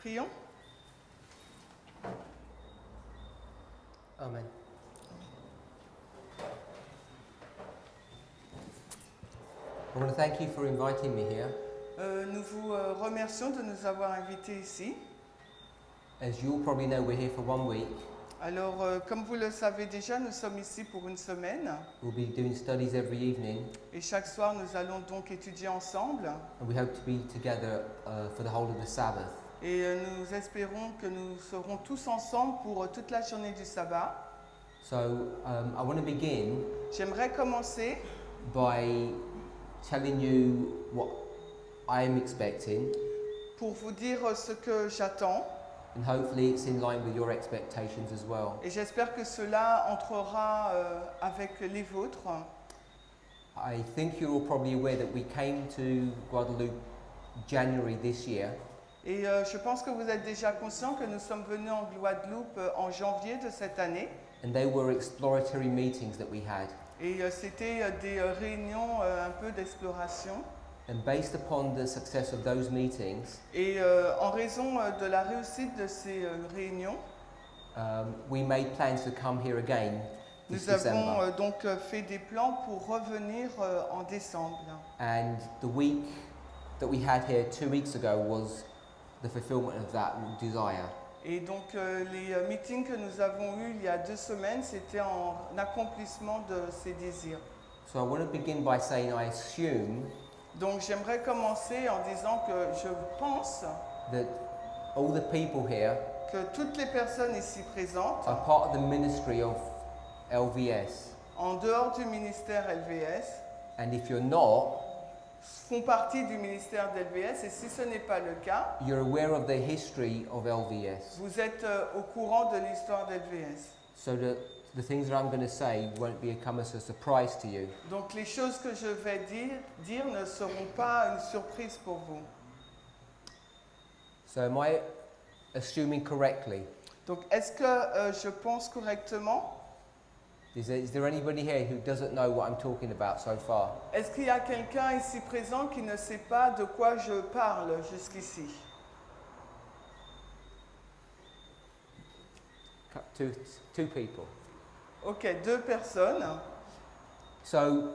Prions. Amen. I want to thank you for inviting me here. Nous vous remercions de nous avoir invités ici. As you'll probably know, we're here for 1 week. Alors, comme vous le savez déjà, nous sommes ici pour une semaine. We'll be doing studies every evening, Et chaque soir, nous allons donc étudier ensemble. and we hope to be together for the whole of the Sabbath. Et nous espérons que nous serons tous ensemble pour toute la journée du sabbat. So I want to begin J'aimerais commencer by telling you what I am expecting, pour vous dire ce que j'attends. and hopefully it's in line with your expectations as well. Et j'espère que cela entrera avec les vôtres. I think you're all probably aware that we came to Guadeloupe January this year. Et je pense que vous êtes déjà conscients que nous sommes venus en Guadeloupe en janvier de cette année. And they were exploratory meetings that we had. Et c'était des réunions un peu d'exploration. And based upon the success of those meetings, Et en raison de la réussite de ces réunions, we made plans to come here again this nous avons December. donc fait des plans pour revenir en décembre. And the week that we had here 2 weeks ago was the fulfillment of that desire. Et donc les meetings que nous avons eus il y a 2 semaines, c'était en accomplissement de ces désirs. So I want to begin by saying I assume Donc j'aimerais commencer en disant que je pense that all the people here que toutes les personnes ici présentes, are part of the ministry of LVS. en dehors du ministère LVS, And if you're not, font partie du ministère d'LVS. Et si ce n'est pas le cas, you're aware of the history of LVS. vous êtes au courant de l'histoire d'LVS. So that the things that I'm going to say won't become as a surprise to you. Donc les choses que je vais dire ne seront pas une surprise pour vous. So am I assuming correctly? Donc est-ce que je pense correctement? Is there anybody here who doesn't know what I'm talking about so far? Est-ce qu'il y a quelqu'un ici présent qui ne sait pas de quoi je parle jusqu'ici? Two people. Ok, 2 personnes. So,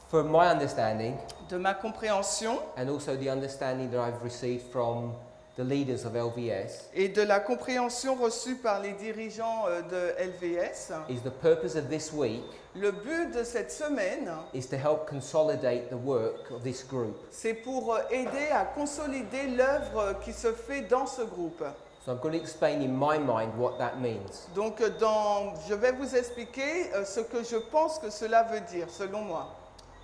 from my understanding, De ma compréhension and also the understanding that I've received from the leaders of LVS, et de la compréhension reçue par les dirigeants de LVS, is the purpose of this week le but de cette semaine, is to help consolidate the work of this group. c'est pour aider à consolider l'œuvre qui se fait dans ce groupe. So I'm going to explain in my mind what that means. Donc je vais vous expliquer ce que je pense que cela veut dire, selon moi.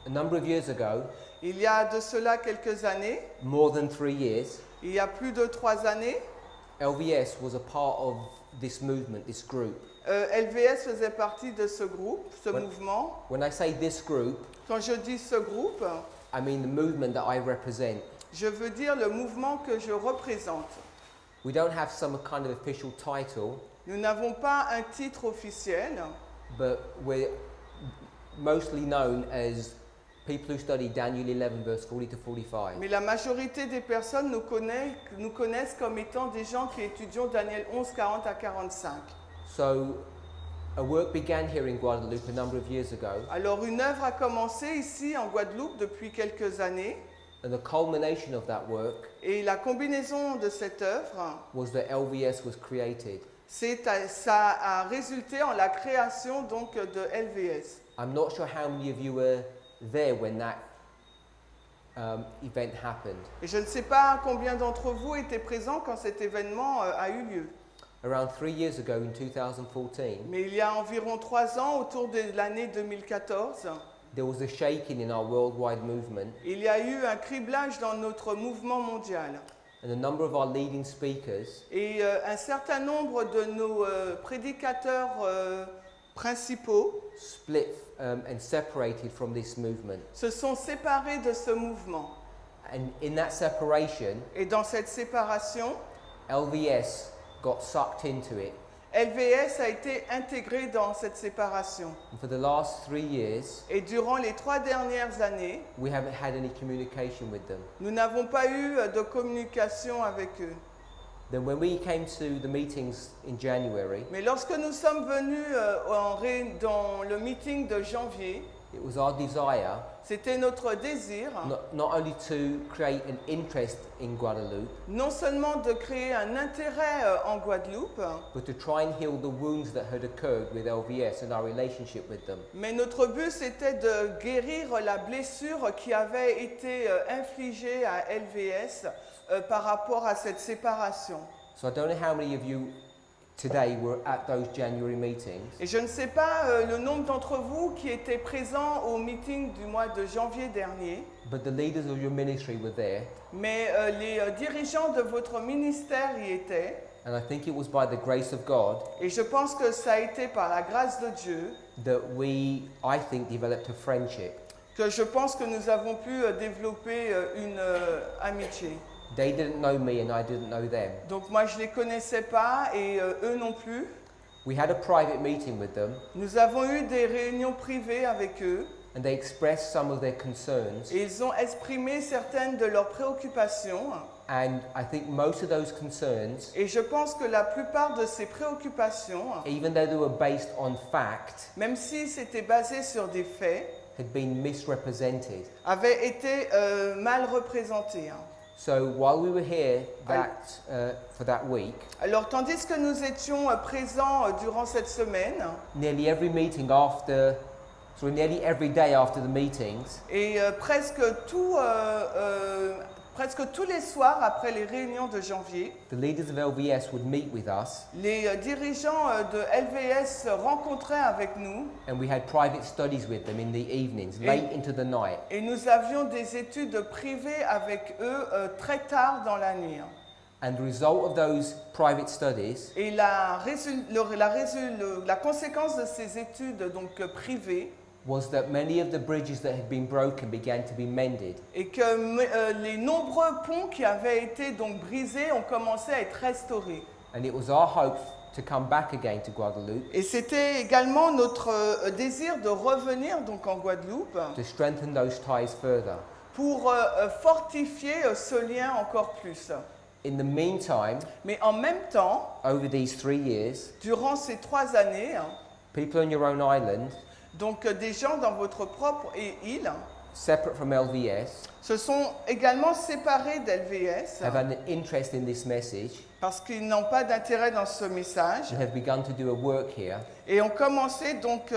A number of years ago, Il y a de cela quelques années, more than 3 years, il y a plus de 3 années, LVS was a part of this movement, this group. LVS faisait partie de ce groupe, ce Ouais. mouvement. When I say this group, Quand je dis ce groupe, I mean the movement that I represent. je veux dire le mouvement que je représente. We don't have some kind of official title, Nous n'avons pas un titre officiel, but we're mostly known as people who study Daniel 11 verse 40 to 45. mais la majorité des personnes nous connaissent comme étant des gens qui étudient Daniel 11, 40 à 45. So a work began here in Guadeloupe a number of years ago, Alors une œuvre a commencé ici en Guadeloupe depuis quelques années, and the culmination of that work et la combinaison de cette œuvre, was that LVS was created. ça a résulté en la création donc de LVS. I'm not sure how many of you were there when that event happened. Et je ne sais pas combien d'entre vous étaient présents quand cet événement a eu lieu. Around 3 years ago in 2014, Mais il y a environ 3 ans, autour de l'année 2014, there was a shaking in our worldwide movement, il y a eu un criblage dans notre mouvement mondial. and a number of our leading speakers Et un certain nombre de nos prédicateurs principaux split and separated from this movement. se sont séparés de ce mouvement. And in that separation, Et dans cette séparation, LVS got sucked into it, LVS a été intégré dans cette séparation. And for the last 3 years, Et durant les 3 dernières années, we haven't had any communication with them. nous n'avons pas eu de communication avec eux. Then when we came to the meetings in January, Mais lorsque nous sommes venus dans le meeting de janvier, it was our desire c'était notre désir not only to create an interest in Guadeloupe, non seulement de créer un intérêt en Guadeloupe, but to try and heal the wounds that had occurred with LVS and our relationship with them. mais notre but c'était de guérir la blessure qui avait été infligée à LVS par rapport à cette séparation. So I don't know how many of you today were at those January meetings, Et je ne sais pas le nombre d'entre vous qui étaient présents au meeting du mois de janvier dernier, but the leaders of your ministry were there, mais les dirigeants de votre ministère y étaient. and I think it was by the grace of God Et je pense que ça a été par la grâce de Dieu that we, I think, developed a friendship. que je pense que nous avons pu développer une amitié. They didn't know me and I didn't know them. Donc moi je ne les connaissais pas et eux non plus. We had a private meeting with them Nous avons eu des réunions privées avec eux and they expressed some of their concerns, et ils ont exprimé certaines de leurs préoccupations. and I think most of those concerns, Et je pense que la plupart de ces préoccupations, even though they were based on fact, même si c'était basé sur des faits, had been misrepresented. avaient été mal représentées. So while we were here for that week, Alors tandis que nous étions présents durant cette semaine, nearly every day after the meetings, et presque tous les soirs après les réunions de janvier, the leaders of LVS would meet with us, les dirigeants de LVS se rencontraient avec nous and we had private studies with them in the evenings, late into the night. et nous avions des études privées avec eux très tard dans la nuit. And the result of those private studies Et la conséquence de ces études donc privées was that many of the bridges that had been broken began to be mended. et que les nombreux ponts qui avaient été donc brisés ont commencé à être restaurés. And it was our hope to come back again to Guadeloupe, Et c'était également notre désir de revenir donc en Guadeloupe to strengthen those ties further. pour fortifier ce lien encore plus. In the meantime, Mais en même temps, over these 3 years, durant ces 3 années, people on your own island, donc des gens dans votre propre île, separate from LVS, se sont également séparés d'LVS have had an interest in this message parce qu'ils n'ont pas d'intérêt dans ce message and have begun to do a work here. et ont commencé donc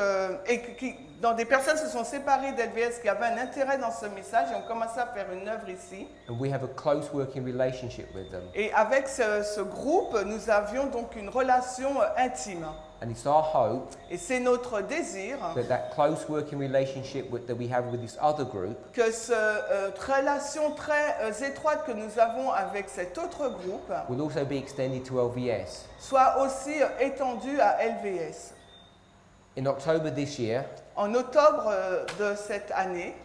dans des personnes se sont séparées d'LVS qui avaient un intérêt dans ce message et ont commencé à faire une œuvre ici. And we have a close working relationship with them. Et avec ce groupe, nous avions donc une relation intime. And it's our hope Et c'est notre désir that close working relationship that we have with this other group que cette relation très étroite que nous avons avec cet autre groupe will also be extended to LVS. soit aussi étendue à LVS. In October this year, En octobre de cette année,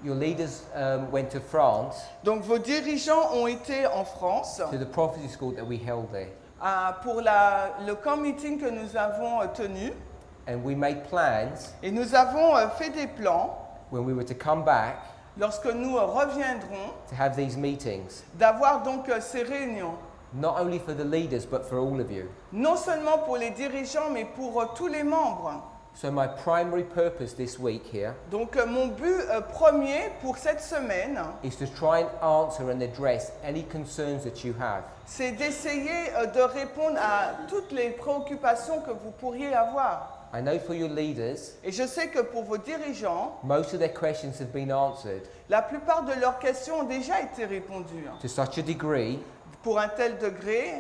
your leaders went to France donc vos dirigeants ont été en France to the prophecy school that we held there. Pour le camp meeting que nous avons tenu And we made plans et nous avons fait des plans when we were to come back lorsque nous reviendrons to have these meetings, d'avoir donc ces réunions, not only for the leaders but for all of you. non seulement pour les dirigeants mais pour tous les membres. So my primary purpose this week here Donc mon but premier pour cette semaine, is to try and answer and address any concerns that you have. c'est d'essayer de répondre à toutes les préoccupations que vous pourriez avoir. I know for your leaders, Et je sais que pour vos dirigeants, most of their questions have been answered la plupart de leurs questions ont déjà été répondues. to such a degree Pour un tel degré,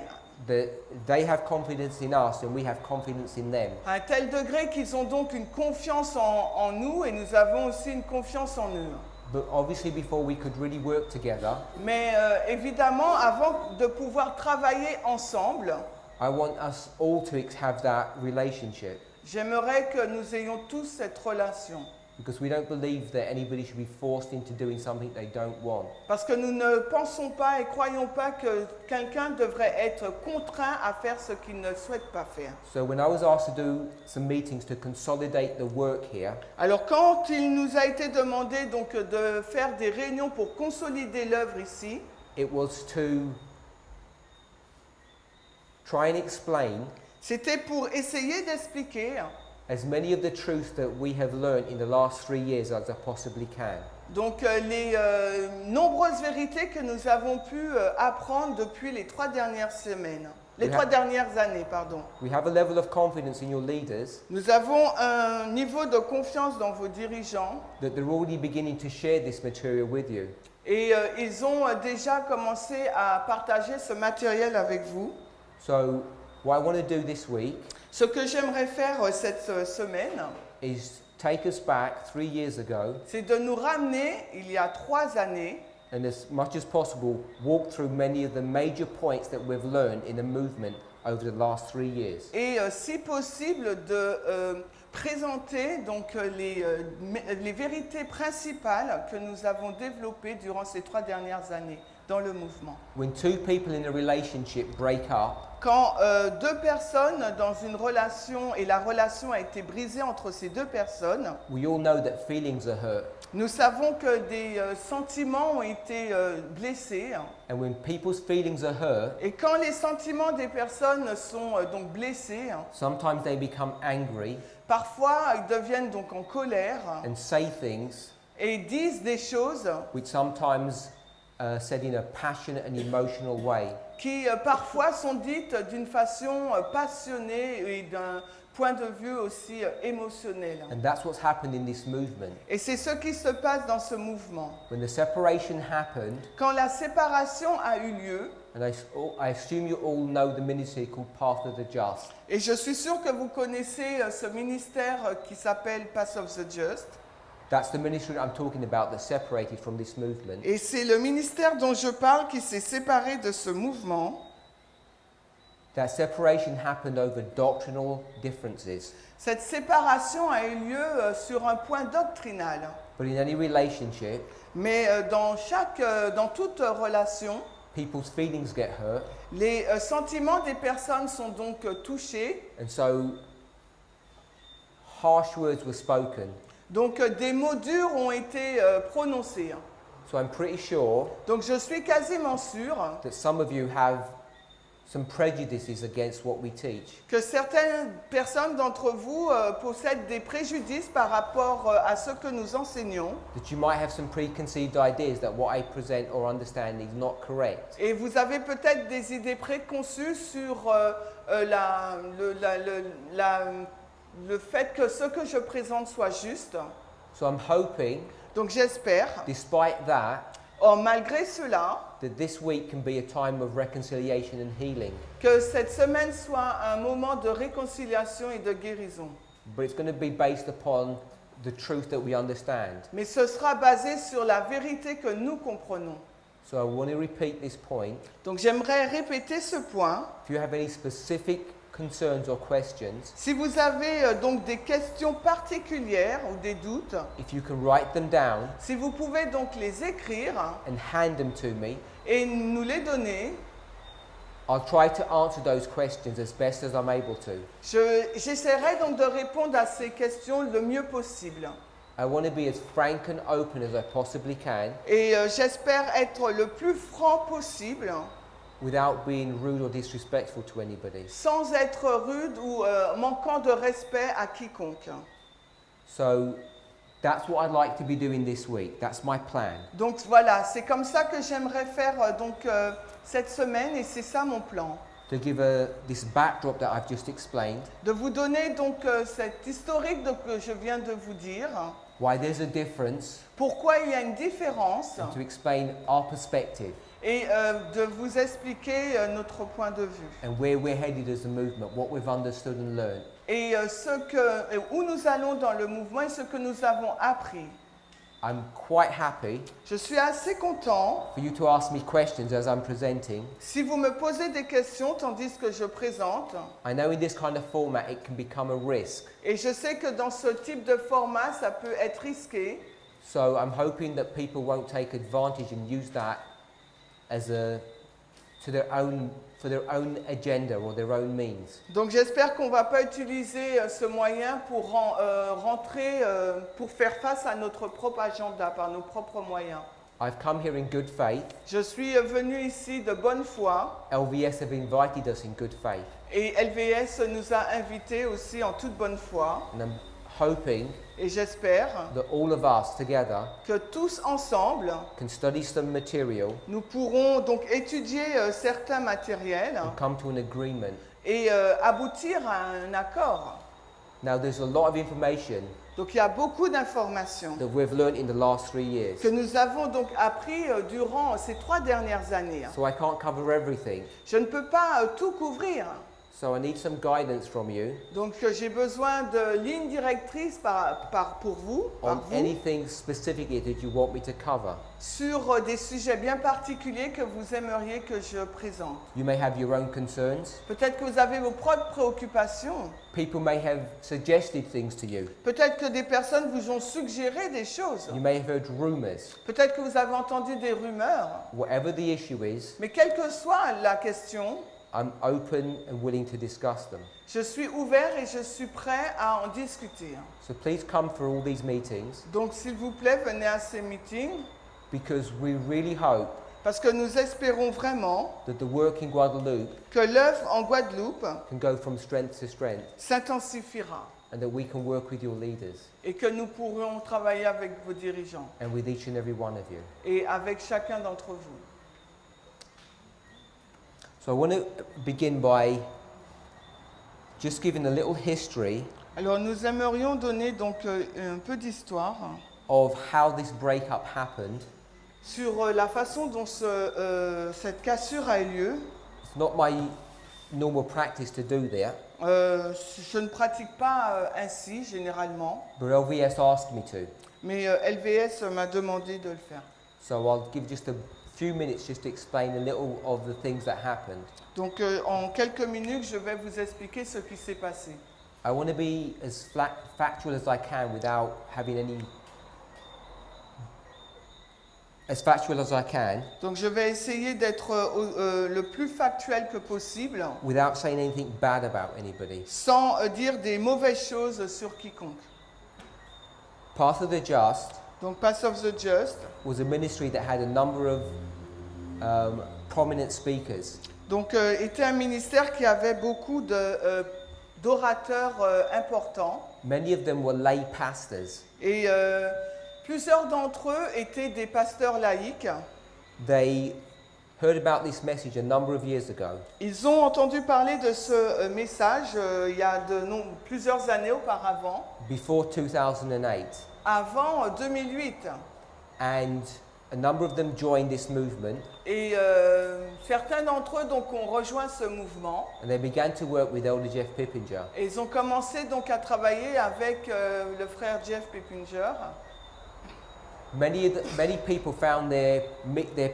that they have confidence in us and we have confidence in them. à un tel degré qu'ils ont donc une confiance en nous et nous avons aussi une confiance en eux. But obviously before we could really work together, Mais évidemment, avant de pouvoir travailler ensemble, I want us all to have that relationship. j'aimerais que nous ayons tous cette relation. Because we don't believe that anybody should be forced into doing something they don't want. Parce que nous ne pensons pas et croyons pas que quelqu'un devrait être contraint à faire ce qu'il ne souhaite pas faire. So when I was asked to do some meetings to consolidate the work here, Alors quand il nous a été demandé donc de faire des réunions pour consolider l'œuvre ici, it was to try and explain c'était pour essayer d'expliquer as many of the truths that we have learned in the last 3 years as I possibly can. donc les nombreuses vérités que nous avons pu apprendre depuis les 3 dernières semaines, les 3 dernières années, pardon. We have a level of confidence in your leaders Nous avons un niveau de confiance dans vos dirigeants that they're already beginning to share this material with you. et ils ont déjà commencé à partager ce matériel avec vous. So what I want to do this week Ce que j'aimerais faire cette semaine, is take us back 3 years ago c'est de nous ramener il y a 3 années and as much as possible walk through many of the major points that we've learned in the movement over the last 3 years. et si possible de présenter donc les vérités principales que nous avons développées durant ces 3 dernières années dans le mouvement. When two people in a relationship break up, Quand 2 personnes dans une relation et la relation a été brisée entre ces 2 personnes, we all know that feelings are hurt. nous savons que des sentiments ont été blessés. And when people's feelings are hurt, Et quand les sentiments des personnes sont donc blessés, sometimes they become angry parfois ils deviennent donc en colère and say things et disent des choses which sometimes said in a passionate and emotional way. qui parfois sont dites d'une façon passionnée et d'un point de vue aussi émotionnel. And that's what's happened in this movement. Et c'est ce qui se passe dans ce mouvement. When the separation happened, Quand la séparation a eu lieu, and I assume you all know the ministry called Path of the Just. et je suis sûre que vous connaissez ce ministère qui s'appelle Path of the Just, That's the ministry I'm talking about that's separated from this movement. et c'est le ministère dont je parle qui s'est séparé de ce mouvement. That separation happened over doctrinal differences. Cette séparation a eu lieu sur un point doctrinal. But in any relationship, Mais dans toute relation, people's feelings get hurt, les sentiments des personnes sont donc touchés. and so harsh words were spoken. Donc des mots durs ont été prononcés. So I'm pretty sure Donc je suis quasiment sûre that some of you have some prejudices against what we teach. que certaines personnes d'entre vous possèdent des préjudices par rapport à ce que nous enseignons. That you might have some preconceived ideas that what I present or understand is not correct. Et vous avez peut-être des idées préconçues sur le fait que ce que je présente soit juste. So I'm hoping, Donc j'espère, despite that, malgré cela, that this week can be a time of reconciliation and healing. que cette semaine soit un moment de réconciliation et de guérison. But it's going to be based upon the truth that we understand. Mais ce sera basé sur la vérité que nous comprenons. So I want to repeat this point. Donc j'aimerais répéter ce point. If you have any specific concerns or questions, Si vous avez donc des questions particulières ou des doutes, if you can write them down si vous pouvez donc les écrire and hand them to me, et nous les donner, I'll try to answer those questions as best as I'm able to. j'essaierai donc de répondre à ces questions le mieux possible. I want to be as frank and open as I possibly can Et j'espère être le plus franc possible, without being rude or disrespectful to anybody. sans être rude ou manquant de respect à quiconque. So that's what I'd like to be doing this week. That's my plan. Donc voilà, c'est comme ça que j'aimerais faire cette semaine et c'est ça mon plan. To give this backdrop that I've just explained, De vous donner donc cet historique que je viens de vous dire, why there's a difference, pourquoi il y a une différence and to explain our perspective et de vous expliquer notre point de vue. and where we're headed as a movement, what we've understood and learned. Et où nous allons dans le mouvement et ce que nous avons appris. I'm quite happy Je suis assez content for you to ask me questions as I'm presenting. si vous me posez des questions tandis que je présente. I know in this kind of format it can become a risk. Et je sais que dans ce type de format, ça peut être risqué. So I'm hoping that people won't take advantage and use that as for their own agenda or their own means. Donc j'espère qu'on ne va pas utiliser ce moyen pour pour faire face à notre propre agenda par nos propres moyens. I've come here in good faith. Je suis venu ici de bonne foi LVS have invited us in good faith. et LVS nous a invités aussi en toute bonne foi. And I'm hoping Et j'espère that all of us together que tous ensemble, can study some material nous pourrons donc étudier certains matériels and come to an agreement. et aboutir à un accord. Now there's a lot of information Donc il y a beaucoup d'informations that we've learned in the last 3 years. que nous avons donc appris durant ces 3 dernières années. So I can't cover everything. Je ne peux pas tout couvrir. So I need some guidance from you Donc j'ai besoin de lignes directrices pour vous, on anything specifically that you want me to cover. sur des sujets bien particuliers que vous aimeriez que je présente. You may have your own concerns. Peut-être que vous avez vos propres préoccupations. People may have suggested things to you. Peut-être que des personnes vous ont suggéré des choses. You may have heard rumors. Peut-être que vous avez entendu des rumeurs. Whatever the issue is, Mais quelle que soit la question, I'm open and willing to discuss them. je suis ouvert et je suis prêt à en discuter. So please come for all these meetings Donc s'il vous plaît, venez à ces meetings because we really hope parce que nous espérons vraiment that the work in Guadeloupe que l'œuvre en Guadeloupe can go from strength to strength s'intensifiera and that we can work with your leaders et que nous pourrons travailler avec vos dirigeants and with each and every one of you. et avec chacun d'entre vous. So I want to begin by just giving a little history Alors nous aimerions donner donc un peu d'histoire of how this breakup happened. sur la façon dont cette cassure a eu lieu. It's not my normal practice to do that, Je ne pratique pas ainsi généralement, but LVS asked me to. mais LVS m'a demandé de le faire. So I'll give just a few minutes just to explain a little of the things that happened. Donc en quelques minutes, je vais vous expliquer ce qui s'est passé. I want to be as factual as I can without having any... As factual as I can, Donc je vais essayer d'être le plus factuel que possible, without saying anything bad about anybody. sans dire des mauvaises choses sur quiconque. Path of the Just Donc Path of the Just, was a ministry that had a number of prominent speakers. donc était un ministère qui avait beaucoup d'orateurs importants Many of them were lay pastors. et plusieurs d'entre eux étaient des pasteurs laïcs. They heard about this message a number of years ago. Ils ont entendu parler de ce message il y a plusieurs années auparavant, Before 2008, avant 2008. and a number of them joined this movement, Et certains d'entre eux donc, ont rejoint ce mouvement and they began to work with Elder Jeff Pippinger. et ils ont commencé donc à travailler avec le frère Jeff Pippinger. Many people found their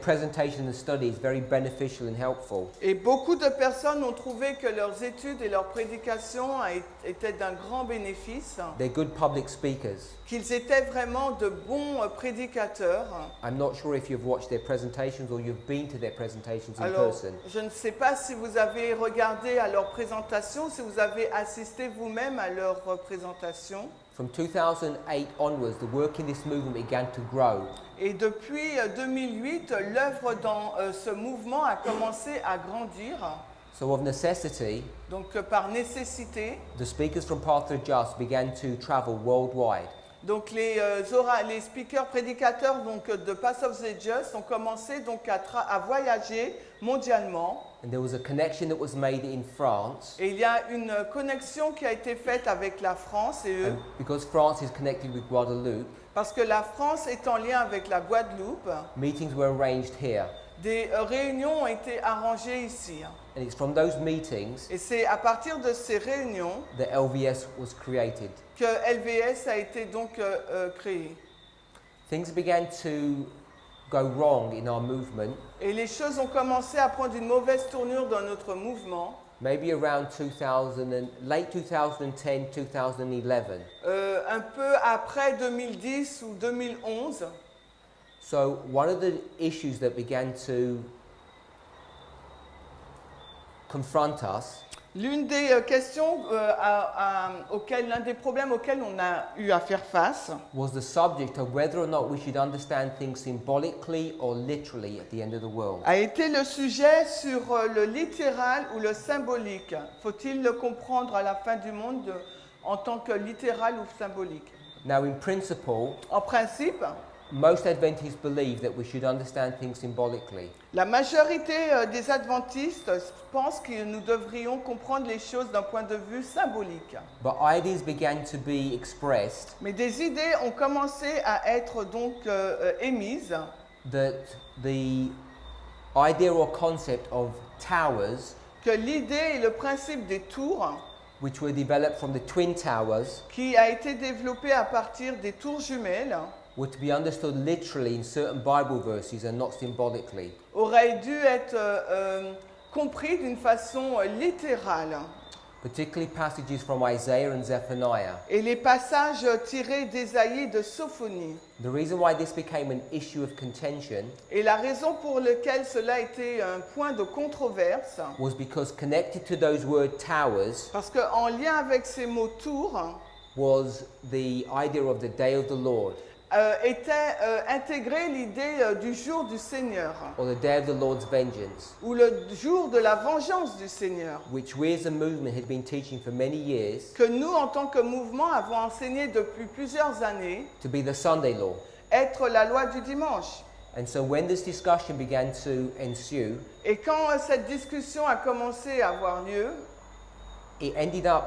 presentation and studies very beneficial and helpful. Et beaucoup de personnes ont trouvé que leurs études et leurs prédications étaient d'un grand bénéfice, They're good public speakers. qu'ils étaient vraiment de bons prédicateurs. I'm not sure if you've watched their presentations or you've been to their presentations in Alors, person. je ne sais pas si vous avez regardé à leurs présentations, si vous avez assisté vous-même à leurs présentations. From 2008 onwards, the work in this movement began to grow. Et depuis 2008, l'œuvre dans ce mouvement a commencé à grandir. So of necessity, Donc par nécessité, the speakers from Path of the Just began to travel worldwide. donc les speakers prédicateurs donc, de Path of the Just ont commencé donc à voyager mondialement. And there was a connection that was made in France. Et il y a une connexion qui a été faite avec la France et eux, And because France is connected with Guadeloupe, parce que la France est en lien avec la Guadeloupe. meetings were arranged here. Des réunions ont été arrangées ici. And it's from those meetings Et c'est à partir de ces réunions that LVS was created. que LVS a été donc créé. things began to go wrong in our movement, Et les choses ont commencé à prendre une mauvaise tournure dans notre mouvement, maybe around 2000 and late 2010, 2011. Un peu après 2010 ou 2011. So one of the issues that began to confront us L'une des questions l'un des problèmes auxquels on a eu à faire face, was the subject of whether or not we should understand things symbolically or literally at the end of the world. a été le sujet sur le littéral ou le symbolique. Faut-il le comprendre à la fin du monde en tant que littéral ou symbolique? Now, in principle, En principe, most Adventists believe that we should understand things symbolically. la majorité des adventistes pensent que nous devrions comprendre les choses d'un point de vue symbolique. But ideas began to be expressed Mais des idées ont commencé à être donc émises that the idea or concept of towers, que l'idée et le principe des tours, which were developed from the twin towers, qui a été développé à partir des tours jumelles, were to be understood literally in certain Bible verses and not symbolically. aurait dû être compris d'une façon littérale. Particularly passages from Isaiah and Zephaniah. Et les passages tirés d'Ésaïe et de Sophonie. The reason why this became an issue of contention Et la raison pour laquelle cela était un point de controverse, was because connected to those word towers parce qu'en lien avec ces mots tours, was the idea of the day of the Lord, était intégrée l'idée du jour du Seigneur, or the day of the Lord's vengeance, ou le jour de la vengeance du Seigneur, which we as a movement had been teaching for many years que nous, en tant que mouvement, avons enseigné depuis plusieurs années, to be the Sunday law. être la loi du dimanche. And so when this discussion began to ensue, Et quand cette discussion a commencé à avoir lieu, it ended up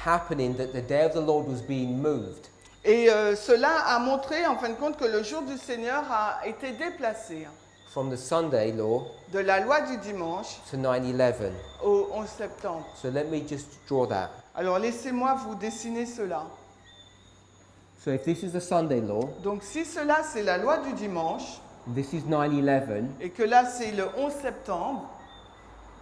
happening that the day of the Lord was being moved et cela a montré en fin de compte que le jour du Seigneur a été déplacé from the Sunday law de la loi du dimanche to 9/11. au 11 septembre. So let me just draw that. Alors laissez-moi vous dessiner cela. So if this is the Sunday law, Donc si cela c'est la loi du dimanche, this is 9/11, et que là c'est le 11 septembre,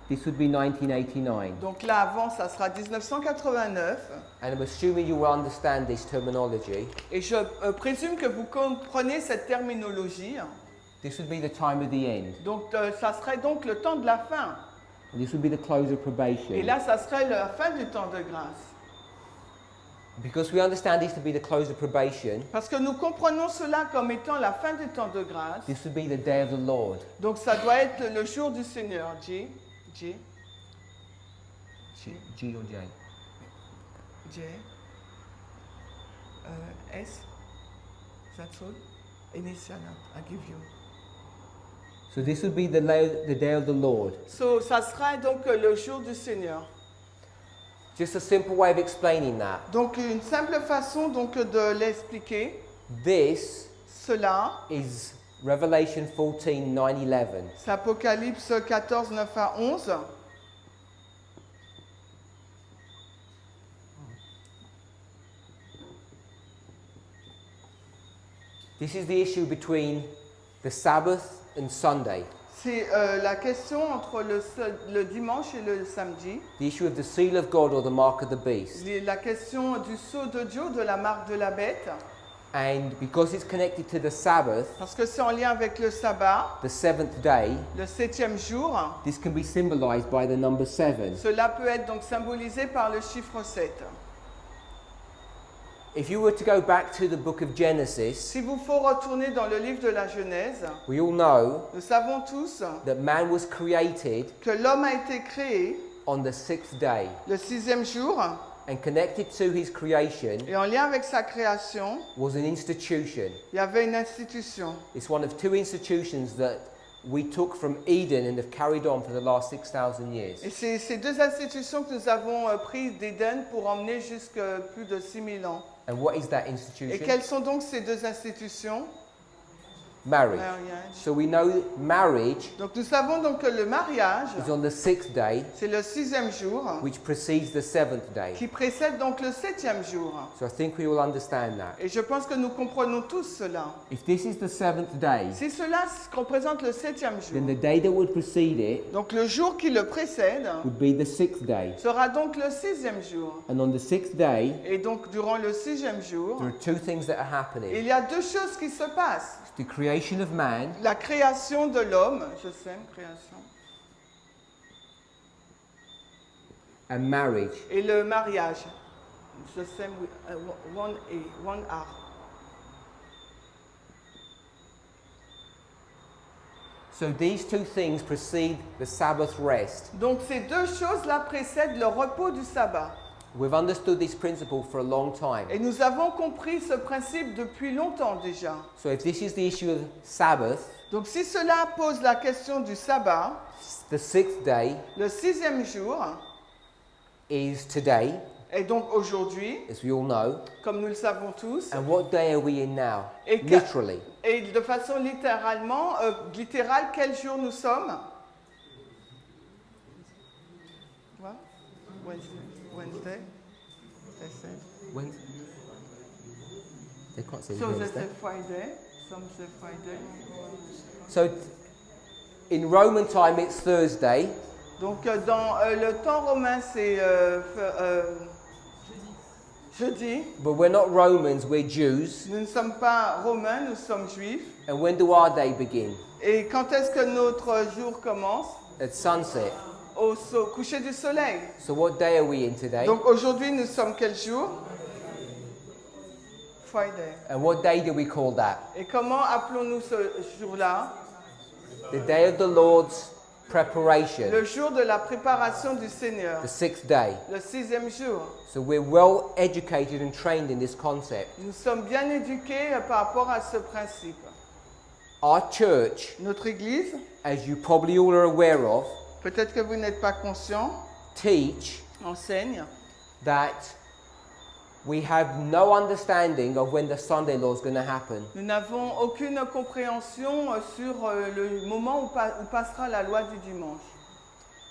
this would be 1989. donc là avant ça sera 1989, And I'm assuming you will understand this terminology. et je présume que vous comprenez cette terminologie, This would be the time of the end. donc ça serait donc le temps de la fin, And this would be the close of et probation. là ça serait la fin du temps de grâce. Because we understand this to be the close of probation, Parce que nous comprenons cela comme étant la fin du temps de grâce, this would be the day of the Lord. donc ça doit être le jour du Seigneur. G, G or J? J, S, that's all. Initial, I give you. So this would be the day of the Lord. So, ça sera donc le jour du Seigneur. Just a simple way of explaining that. Donc une simple façon donc de l'expliquer. This Cela, is Revelation 14, 9/11. c'est Apocalypse 14, 9 à 11. This is the issue between the Sabbath and Sunday. C'est la question entre le dimanche et le samedi. The issue of the seal of God or the mark of the beast. La question du sceau de Dieu, de la marque de la bête. And because it's connected to the Sabbath, Parce que c'est en lien avec le sabbat, the seventh day, le 7e jour. this can be symbolized by the number 7. Cela peut être donc symbolisé par le chiffre 7. If you were to go back to the book of Genesis, S'il vous faut retourner dans le livre de la Genèse, we all know nous savons tous that man was created que l'homme a été créé on the 6th day. le 6e jour, And connected to his creation et en lien avec sa création, was an institution. il y avait une institution. It's one of two institutions that we took from Eden and have carried on for the last 6,000 years. Et c'est ces deux institutions que nous avons prises d'Éden pour emmener jusqu'à plus de 6000 ans. And what is that Et institution? quelles sont donc ces deux institutions? Marriage. Mariage. So we know marriage Donc nous savons donc que le mariage, is on the 6th day, c'est le 6e jour, which precedes the 7th day. qui précède donc le 7e jour. So I think we all understand that. Et je pense que nous comprenons tous cela. If this is the 7th day, Si cela représente le 7e then jour, the day that would precede it donc le jour qui le précède would be the 6th day. sera donc le 6e jour. And on the 6th day, Et donc durant le 6e jour, there are two things that are il happening. y a deux choses qui se passent. It's the creation of man La création de l'homme, je sais, création, and marriage. et le mariage. Je sais, one are. So these two things precede the Sabbath rest. Donc ces deux choses-là précèdent le repos du sabbat. We've understood this principle for a long time. Et nous avons compris ce principe depuis longtemps déjà. So if this is the issue of Sabbath, Donc si cela pose la question du sabbat, the 6th day le 6e jour, is today, et donc aujourd'hui, as we all know. comme nous le savons tous, And what day are we in now? Et que- Literally. et de façon littérale, quel jour nous sommes? What? Wednesday? They said. When? They can't say So they Wednesday. say Friday, some say Friday. So in Roman time it's Thursday. Donc dans le temps romain c'est jeudi. But we're not Romans, we're Jews. Nous ne sommes pas romains, nous sommes juifs. And when do our day begin? Et quand est-ce que notre jour commence? At sunset. Au coucher du soleil. So what day are we in today? Donc aujourd'hui nous sommes quel jour? Friday. And what day do we call that? Et comment appelons-nous ce jour-là? The day of the Lord's preparation. Le jour de la préparation du Seigneur. The 6th day. Le 6e jour. So we're well educated and trained in this concept. Nous sommes bien éduqués par rapport à ce principe. Our church, Notre Église, as you probably all are aware of, peut-être que vous n'êtes pas conscient, teach enseigne that we have no understanding of when the Sunday law is going to happen. Nous n'avons aucune compréhension sur le moment où passera la loi du dimanche.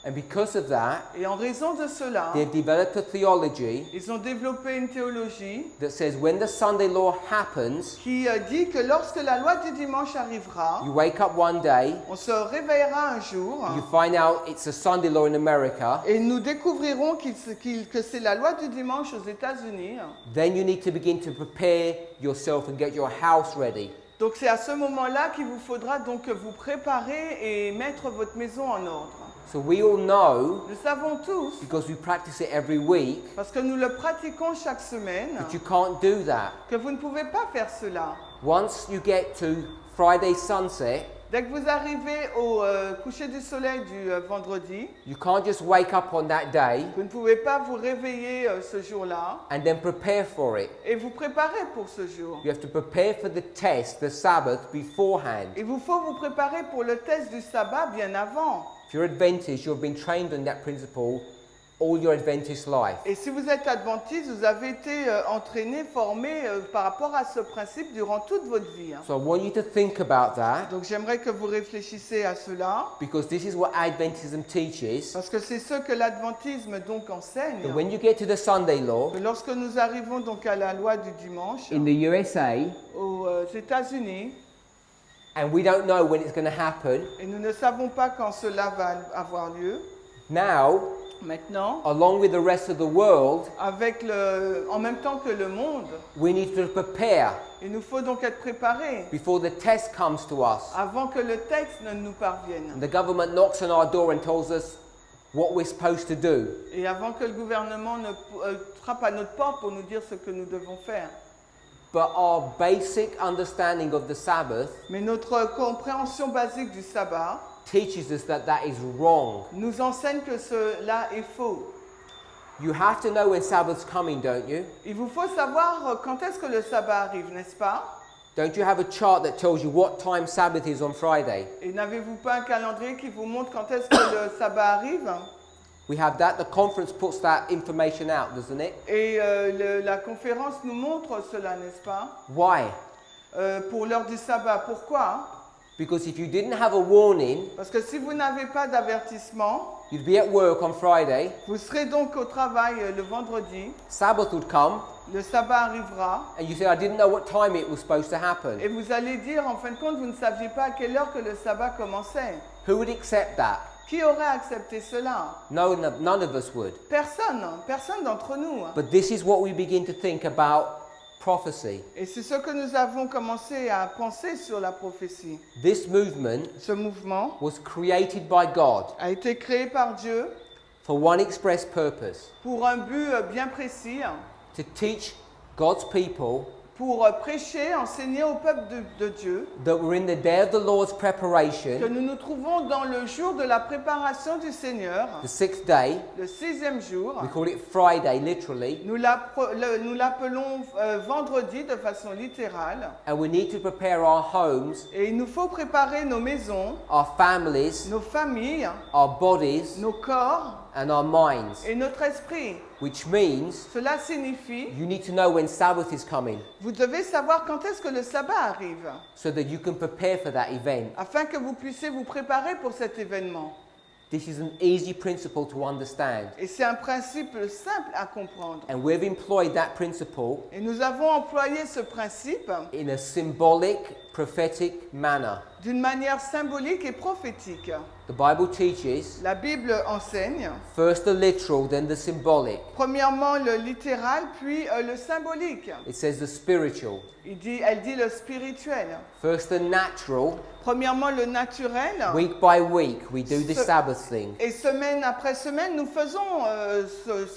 And because of that, Et en raison de cela, they've developed a theology ils ont développé une théologie that says when the Sunday law happens, qui dit que lorsque la loi du dimanche arrivera, you wake up one day, on se réveillera un jour you find out it's a Sunday law in America, et nous découvrirons que c'est la loi du dimanche aux États-Unis. then you need to begin to prepare yourself and get your house ready. Donc c'est à ce moment-là qu'il vous faudra donc vous préparer et mettre votre maison en ordre. So we all know, Nous savons tous, because we practice it every week, parce que nous le pratiquons chaque semaine, that you can't do that. que vous ne pouvez pas faire cela. Once you get to Friday sunset, Dès que vous arrivez au coucher du soleil du vendredi, you can't just wake up on that day vous ne pouvez pas vous réveiller ce jour-là and then prepare for it. et vous préparer pour ce jour. You have to prepare for the test, the Sabbath, beforehand. Il vous faut vous préparer pour le test du sabbat bien avant. If you're Adventist, you've been trained on that principle all your Adventist life. Et si vous êtes adventiste, vous avez été entraîné, formé par rapport à ce principe durant toute votre vie. So I want you to think about that, Donc j'aimerais que vous réfléchissiez à cela, because this is what Adventism teaches. parce que c'est ce que l'adventisme donc enseigne. That when you get to the Sunday law, Que lorsque nous arrivons donc à la loi du dimanche in the USA, aux États-Unis, and we don't know when it's going to happen, et nous ne savons pas quand cela va avoir lieu, now, maintenant, along with the rest of the world, en même temps que le monde, we need to prepare il nous faut donc être préparés before the test comes to us. avant que le texte ne nous parvienne. And the government knocks on our door and tells us what we're supposed to do. Et avant que le gouvernement ne frappe à notre porte pour nous dire ce que nous devons faire. But our basic understanding of the Sabbath Mais notre compréhension basique du sabbat teaches us that that is wrong. nous enseigne que cela est faux. You have to know when Sabbath's coming, don't you? Il vous faut savoir quand est-ce que le sabbat arrive, n'est-ce pas? Don't you have a chart that tells you what time Sabbath is on Friday? Et n'avez-vous pas un calendrier qui vous montre quand est-ce que le sabbat arrive? We have that. The conference puts that information out, doesn't it? Et la conférence nous montre cela, n'est-ce pas? Why? pour l'heure du sabbat. Pourquoi? Because if you didn't have a warning, Parce que si vous n'avez pas d'avertissement, you'd be at work on Friday, vous serez donc au travail le vendredi, Sabbath would come, le sabbat arrivera, and you say, I didn't know what time it was supposed to happen. et vous allez dire, en fin de compte, vous ne saviez pas à quelle heure que le sabbat commençait. Who would accept that? Qui aurait accepté cela? None of us would. Personne, personne d'entre nous. But this is what we begin to think about prophecy. Et c'est ce que nous avons commencé à penser sur la prophétie. This movement Ce mouvement was created by God a été créé par Dieu for one express purpose, pour un but bien précis, to teach God's people pour prêcher, enseigner au peuple de Dieu that we're in the day of the Lord's que preparation, nous nous trouvons dans le jour de la préparation du Seigneur, the sixth day. le 6e jour. We call it Friday, literally. Nous l'appelons vendredi de façon littérale. And we need to prepare our homes, Et il nous faut préparer nos maisons, our families, nos familles, our bodies, nos corps and our minds. et notre esprit. Which means Cela signifie, you need to know when Sabbath is coming vous devez savoir quand est-ce que le sabbat arrive, so that you can prepare for that event. afin que vous puissiez vous préparer pour cet événement. This is an easy principle to understand. Et c'est un principe simple à comprendre. And we've employed that principle Et nous avons employé ce principe in a symbolic, prophetic manner. d'une manière symbolique et prophétique. The Bible teaches La Bible enseigne, first the literal, then the symbolic. premièrement le littéral, puis le symbolique. It says the spiritual. Elle dit le spirituel. First the natural. Premièrement le naturel. Week by week, we do the Sabbath thing. Et semaine après semaine, nous faisons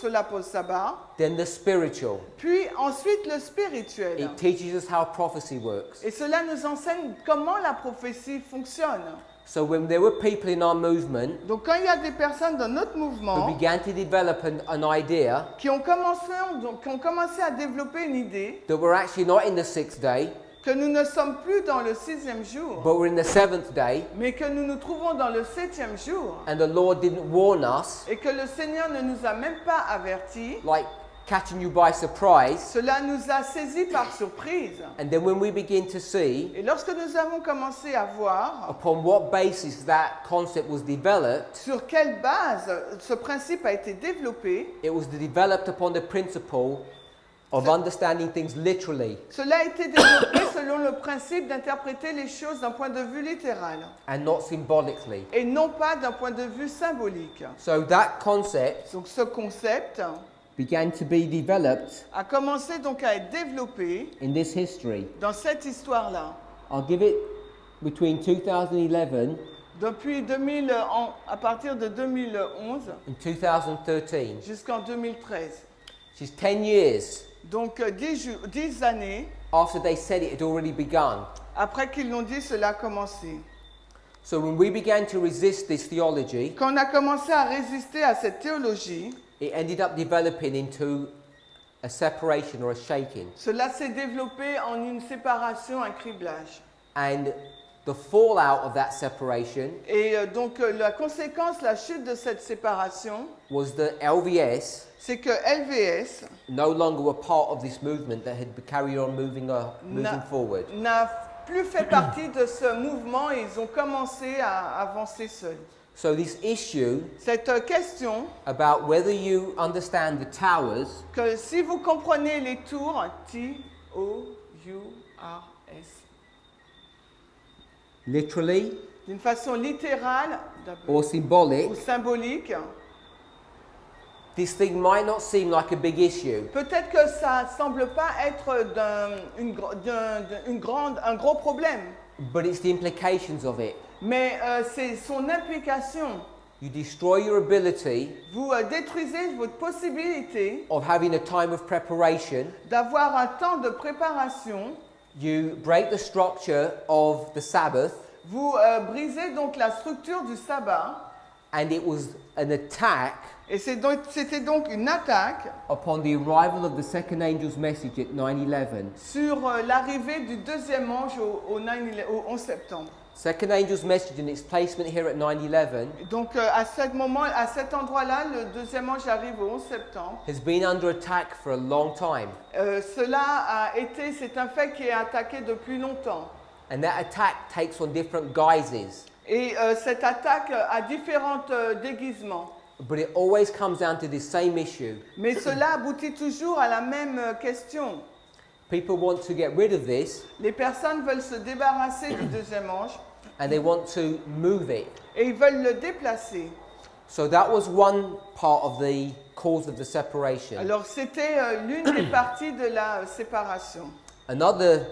cela pour le sabbat. Then the spiritual. Puis ensuite le spirituel. It teaches us how prophecy works. Et cela nous enseigne comment la prophétie fonctionne. So when there were people in our movement Donc quand il y a des personnes dans notre who mouvement began to develop an idea qui ont commencé à développer une idée that we're actually not in the sixth day, que nous ne sommes plus dans le 6e jour, but we're in the seventh day, mais que nous nous trouvons dans le 7e jour, and the Lord didn't warn us, et que le Seigneur ne nous a même pas avertis, like catching you by surprise. cela nous a saisis par surprise. And then when we begin to see Et lorsque nous avons commencé à voir upon what basis that concept was developed, sur quelle base ce principe a été développé, it was developed upon the principle of understanding things literally cela a été développé selon le principe d'interpréter les choses d'un point de vue littéral and not symbolically. et non pas d'un point de vue symbolique. So that concept Donc ce concept began to be developed a commencé donc à être développé in this history. dans cette histoire-là. I'll give it between 2011 Depuis à partir de 2011 and 2013. jusqu'en 2013. She's 10 years Donc 10 années after they said it had already begun. après qu'ils l'ont dit, cela a commencé. So when we began to resist this theology, Quand on a commencé à résister à cette théologie, it ended up developing into a separation or a shaking. cela s'est développé en une séparation, un criblage. And the fallout of that separation Et donc la conséquence, la chute de cette séparation, was that LVS c'est que LVS no longer were part of this movement that had carried on moving forward. n'a plus fait partie de ce mouvement et ils ont commencé à avancer seuls. So this issue Cette question, about whether you understand the towers que si vous comprenez les tours, Tours, literally d'une façon littérale or symbolic, ou symbolique, this thing might not seem like a big issue, peut-être que ça semble pas être un gros problème, but it's the implications of it. mais c'est son implication. You destroy your ability Vous détruisez votre possibilité of having a time of preparation. d'avoir un temps de préparation. You break the structure of the Sabbath, Vous brisez donc la structure du sabbat. and it was an attack Et c'était donc une attaque upon the arrival of the second angel's message at 9/11. sur l'arrivée du deuxième ange au 11 septembre. Second angel's message and its placement here at 9/11 Donc à cet endroit-là, le deuxième ange arrive au 11 septembre. has been under attack for a long time. C'est un fait qui est attaqué depuis longtemps. And that attack takes on different guises. Et cette attaque a différents déguisements. But it always comes down to this same issue. Mais cela aboutit toujours à la même question. People want to get rid of this Les personnes veulent se débarrasser du deuxième ange and they want to move it. et ils veulent le déplacer. So that was one part of the cause of the separation. Alors c'était l'une des parties de la séparation. Another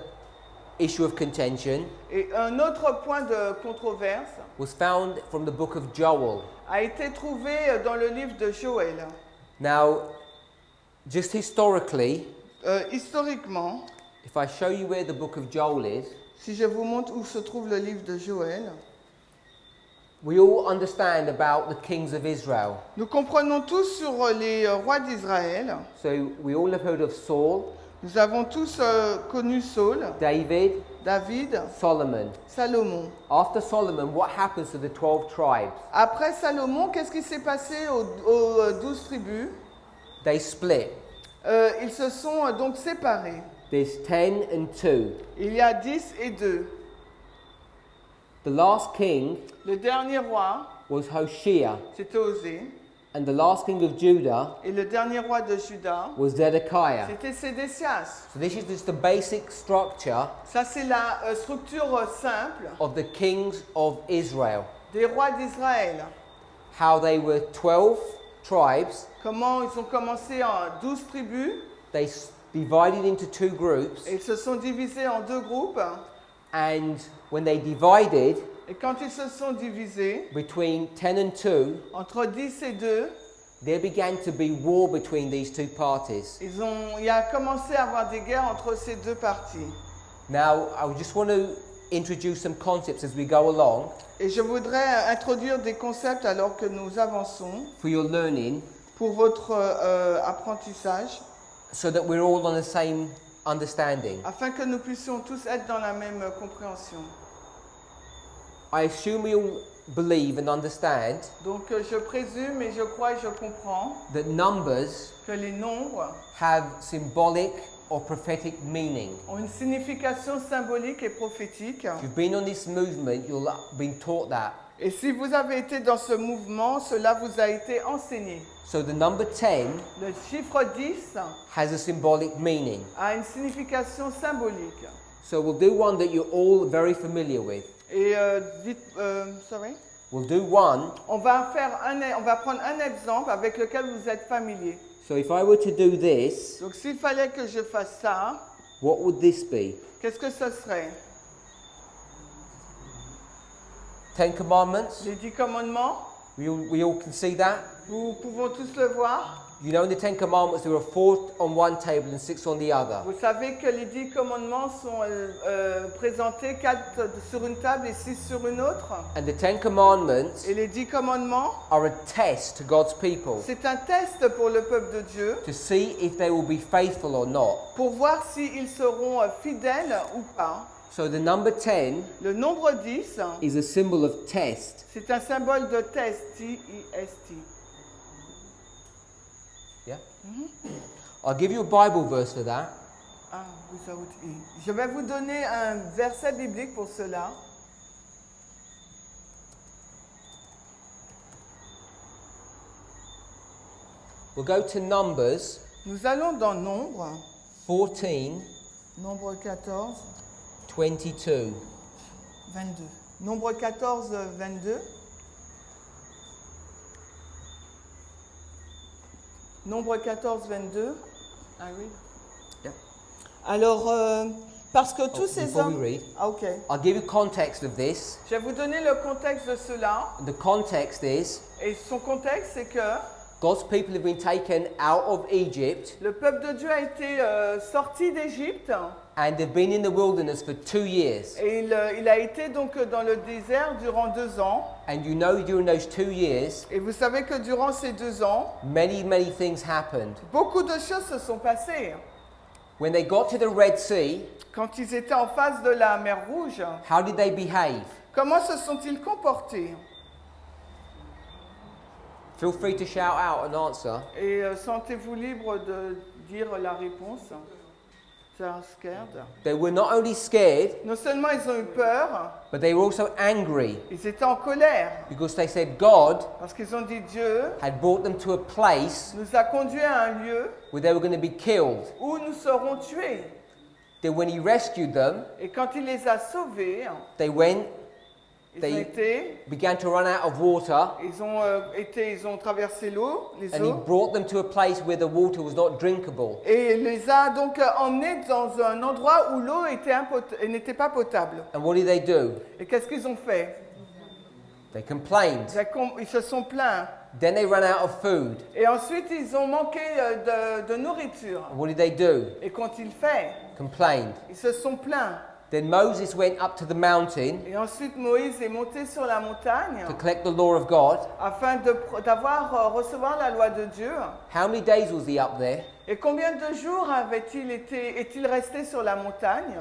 issue of contention Et un autre point de controverse was found from the book of Joel. a été trouvé dans le livre de Joël. Now, just historically, Historiquement, if I show you where the book of Joel is, si je vous montre où se trouve le livre de Joël, we all understand about the kings of Israel. nous comprenons tous sur les rois d'Israël. So we all have heard of Saul, Nous avons tous connu Saul, David, David, Solomon. Salomon. After Solomon, what happens to the 12 tribes? Après Salomon, qu'est-ce qui s'est passé aux 12 tribus? They split. Ils se sont donc séparés. There's 10 and 2. Il y a 10 et 2. The last king Le dernier roi, was Hoshea, c'était Osée. and the last king of Judah Et le dernier roi de Juda, was Zedekiah. c'était Sédécias. So this is just the basic structure Ça, c'est la structure simple of the kings of Israel. des rois d'Israël. How they were 12 tribes. Comment ils ont commencé en 12 tribus. They divided into 2 groups. Et ils se sont divisés en 2 groupes. And when they divided Et quand ils se sont divisés, between 10 and 2, entre 10 et 2, there began to be war between these 2 parties. il a commencé à avoir des guerres entre ces 2 parties. Now, I just want to introduce some concepts as we go along Et je voudrais introduire des concepts alors que nous avançons for your learning pour votre apprentissage, so that we're all on the same understanding. afin que nous puissions tous être dans la même compréhension. I assume we all believe and understand Donc je présume et je crois et je comprends that numbers que les nombres have symbolic or prophetic meaning. ont une signification symbolique et prophétique. If you've been on this movement, you'll have been taught that. Et si vous avez été dans ce mouvement, cela vous a été enseigné. So the number 10 Le chiffre 10 has a symbolic meaning. a une signification symbolique. So we'll do one that you're all very familiar with. Et We'll do one. on va prendre un exemple avec lequel vous êtes familier. So if I were to do this, Donc s'il fallait que je fasse ça, what would this be? qu'est-ce que ce serait? 10 Commandments? Les 10 commandements, We all can see that? nous pouvons tous le voir. You know in the 10 Commandments there are 4 on one table and 6 on the other. Vous savez que les 10 commandements sont présentés 4 sur une table et 6 sur une autre. And the 10 Commandments Et les 10 commandements, are a test to God's people c'est un test pour le peuple de Dieu to see if they will be faithful or not. pour voir s'ils seront fidèles ou pas. So the number 10 Le nombre 10, is a symbol of test. c'est un symbole de test, T-I-S-T. Yeah? I'll give you a Bible verse for that. Ah, without E. Je vais vous donner un verset biblique pour cela. We'll go to Numbers Nous allons dans Nombre, 14, Nombre 14, 22. 22. Nombre 14, 22. Nombre 14, 22. Ah oui. Yeah. Alors, parce que tous ces before we hommes... read. Ah, ok. I'll give you context of this. Je vais vous donner le contexte de cela. The context is Et son contexte, c'est que God's people have been taken out of Egypt le peuple de Dieu a été sorti d'Égypte and they've been in the wilderness for 2 years. et il a été donc dans le désert durant 2 ans. And you know during those 2 years, Et vous savez que durant ces 2 ans, many things happened. beaucoup de choses se sont passées. When they got to the Red Sea, Quand ils étaient en face de la mer Rouge, how did they behave? Comment se sont-ils comportés? Feel free to shout out an answer. Et sentez-vous libre de dire la réponse. They are scared. They were not only scared, Non seulement ils ont eu peur, but they were also angry ils étaient en colère. because they said God Parce qu'ils ont dit Dieu had brought them to a place nous a conduits à un lieu where they were going to be killed. où nous serons tués. Then when he rescued them, Et quand il les a sauvés, they went, ils began to run out of water, ils ont traversé l'eau, les and he eaux, brought them to a place where the water was not drinkable. et les a donc emmenés dans un endroit où l'eau n'était pas potable. And what did they do? Et qu'est-ce qu'ils ont fait? They complained. Ils se sont plaints. Then they ran out of food. Et ensuite, ils ont manqué de nourriture. And what did they do? Et qu'ont-ils fait? Complained. Ils se sont plaints. Then Moses went up to the mountain Et ensuite, Moïse est monté sur la montagne to collect the law of God. afin recevoir la loi de Dieu. How many days was he up there? Et combien de jours est-il resté sur la montagne?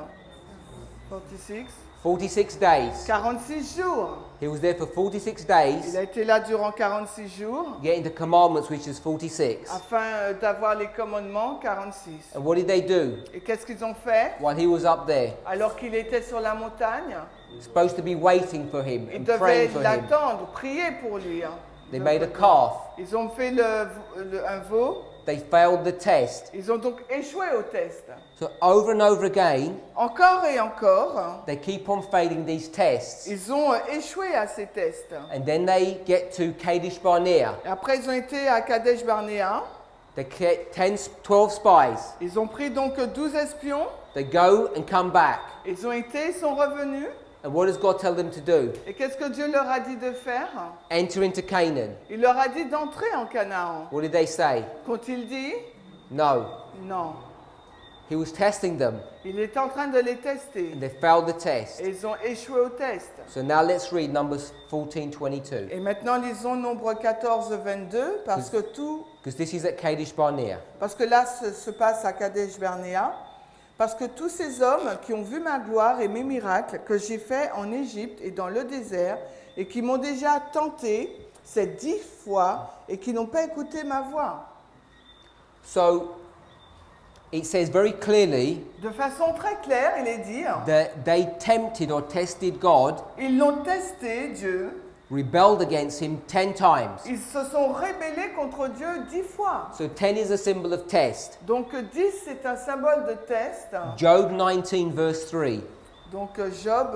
46. 46 days. 46 jours. He was there for 46 Il days, a été là durant 46 jours getting the commandments, which is 46. afin d'avoir les commandements, 46. And what did they do Et qu'est-ce qu'ils ont fait while he was up there? alors qu'il était sur la montagne? Supposed to be waiting for him Ils and devaient praying for him. l'attendre, prier pour lui. They made a calf. Ils ont fait un veau. They failed the test. Ils ont donc échoué au test. So over and over again, Encore et encore, they keep on failing these tests. ils ont échoué à ces tests. And then they get to Kadesh Barnea. Et après, ils ont été à Kadesh Barnea. They get 12 spies. Ils ont pris donc 12 espions. They go and come back. Ils sont revenus. And what does God tell them to do? Et qu'est-ce que Dieu leur a dit de faire? Enter into Canaan. Il leur a dit d'entrer en Canaan. What did they say? Qu'ont-ils dit? No. Non. He was testing them, Il est en train de les tester. and they failed the test. Et ils ont échoué au test. So now let's read Numbers 14:22, Et maintenant, lisons Nombre 14, 22, parce because this is at Kadesh Barnea. là, se passe à Kadesh Barnea. Parce que tous ces hommes qui ont vu ma gloire et mes miracles que j'ai faits en Égypte et dans le désert, et qui m'ont déjà tenté ces 10 fois, et qui n'ont pas écouté ma voix. So it says very clearly De façon très claire, il est dit, that they tempted or tested God, ils l'ont testé, Dieu, rebelled against him 10 times. ils se sont rébellés contre Dieu 10 fois. So 10 is a symbol of test. Donc 10, c'est un symbole de test. Job 19 verse 3. Donc Job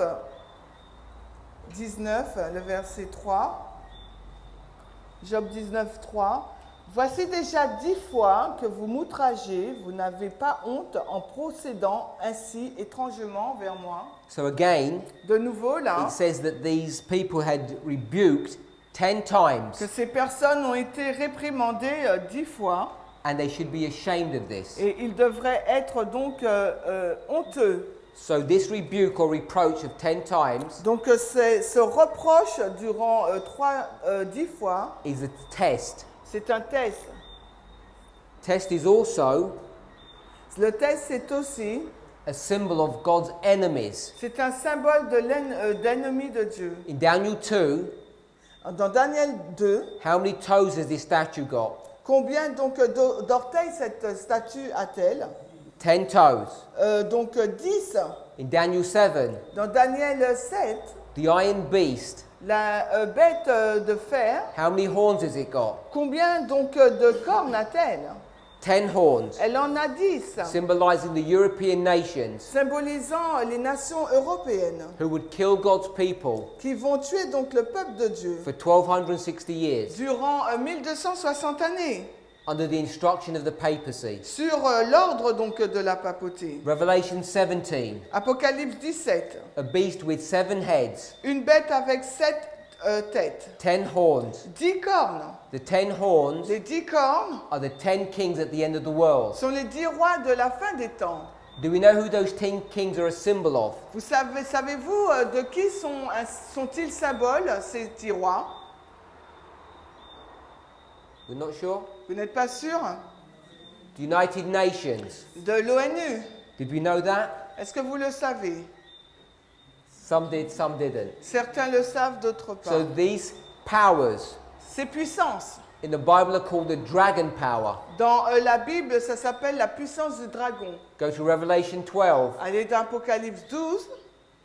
19, le verset 3. Job 19, 3. Voici déjà 10 fois que vous m'outragez, vous n'avez pas honte en procédant ainsi étrangement vers moi. So again, De nouveau là, it says that these people had rebuked 10 times, que ces personnes ont été réprimandées 10 fois and they should be ashamed of this. et ils devraient être donc honteux. So this rebuke or reproach of 10 times Donc ce reproche durant 10 fois, is a test. c'est un test. Test is also Le test, c'est aussi, a symbol of God's enemies. c'est un symbole d'ennemi de Dieu. In Daniel 2, Dans Daniel 2, how many toes has this statue got? combien donc d'orteils cette statue a-t-elle? 10 toes. Donc 10. In Daniel 7, Dans Daniel 7, the iron beast, la bête de fer, how many horns has it got? combien donc de cornes a-t-elle? 10 horns, Elle en a 10, symbolizing the European nations symbolisant les nations européennes who would kill God's people qui vont tuer donc le peuple de Dieu for 1260 years durant 1260 années under the instruction of the papacy. sur l'ordre donc de la papauté. Revelation 17, Apocalypse 17, a beast with 7 heads, une bête avec 7 têtes, 10 horns. 10 cornes. The 10 horns Les 10 cornes are the 10 kings at the end of the world. sont les 10 rois de la fin des temps. Do we know who those 10 kings are a symbol of? Savez-vous de qui sont-ils symboles, ces 10 rois? We're not sure. Vous n'êtes pas sûr? The United Nations. De l'ONU. Did we know that? Est-ce que vous le savez? Some did, some didn't. Certains le savent, d'autres pas. So these powers Ces puissances, in the Bible are called the dragon power. dans la Bible, ça s'appelle la puissance du dragon. Go to Revelation 12. Allez dans Apocalypse 12,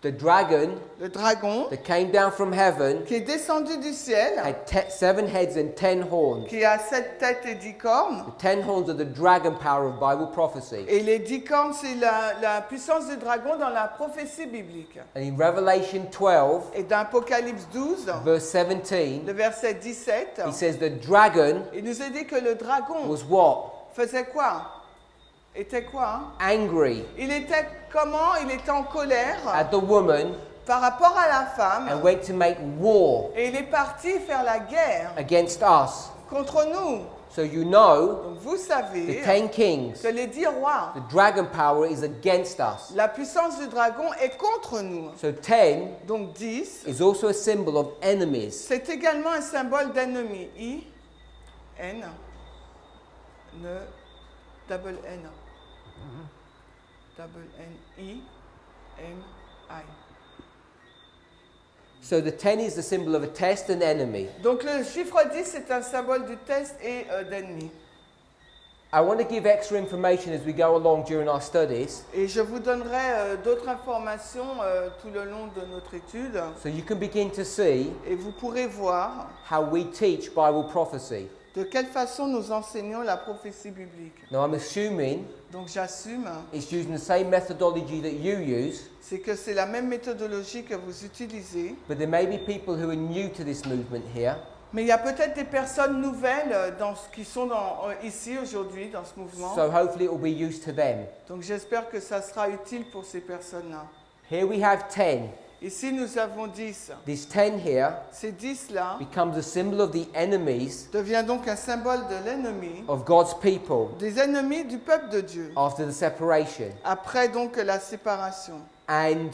The dragon le dragon that came down from heaven qui est descendu du ciel, had 7 heads and 10 horns. qui a 7 têtes et 10 cornes. The 10 horns are the dragon power of Bible prophecy. Et les 10 cornes, c'est la puissance du dragon dans la prophétie biblique. And in Revelation 12, Et dans Apocalypse 12, verse 17, le verset 17, he says the dragon il nous a dit que le dragon was what? faisait quoi? Était quoi? Angry Il était comment? Il était en colère at the woman par rapport à la femme. and went to make war Et il est parti faire la guerre against us. contre nous. So you know, Donc vous the savez 10 kings, que les 10 rois, the dragon power is against us. la puissance du dragon est contre nous. So 10 Donc 10, is also a symbol of enemies. c'est également un symbole d'ennemi. I, N, double N. Double N, I, M, I. So the 10 is the symbol of a test and enemy. Donc le chiffre 10, c'est un symbole du test et d'ennemi. I want to give extra information as we go along during our studies, Et je vous donnerai d'autres informations tout le long de notre étude. so you can begin to see Et vous pourrez voir how we teach Bible prophecy. de quelle façon nous enseignons la prophétie biblique. Now I'm assuming Donc j'assume, it's using the same methodology that you use, c'est que c'est la même méthodologie que vous utilisez. but there may be people who are new to this movement here, Mais il y a peut-être des personnes nouvelles qui sont ici aujourd'hui dans ce mouvement. so hopefully it will be used to them. Donc j'espère que ça sera utile pour ces personnes-là. Here we have 10. Ici nous avons 10. This 10 here Ces 10-là becomes a symbol of the enemies devient donc un symbole de l'ennemi, of God's people des ennemis du peuple de Dieu, after the separation. après donc la séparation. And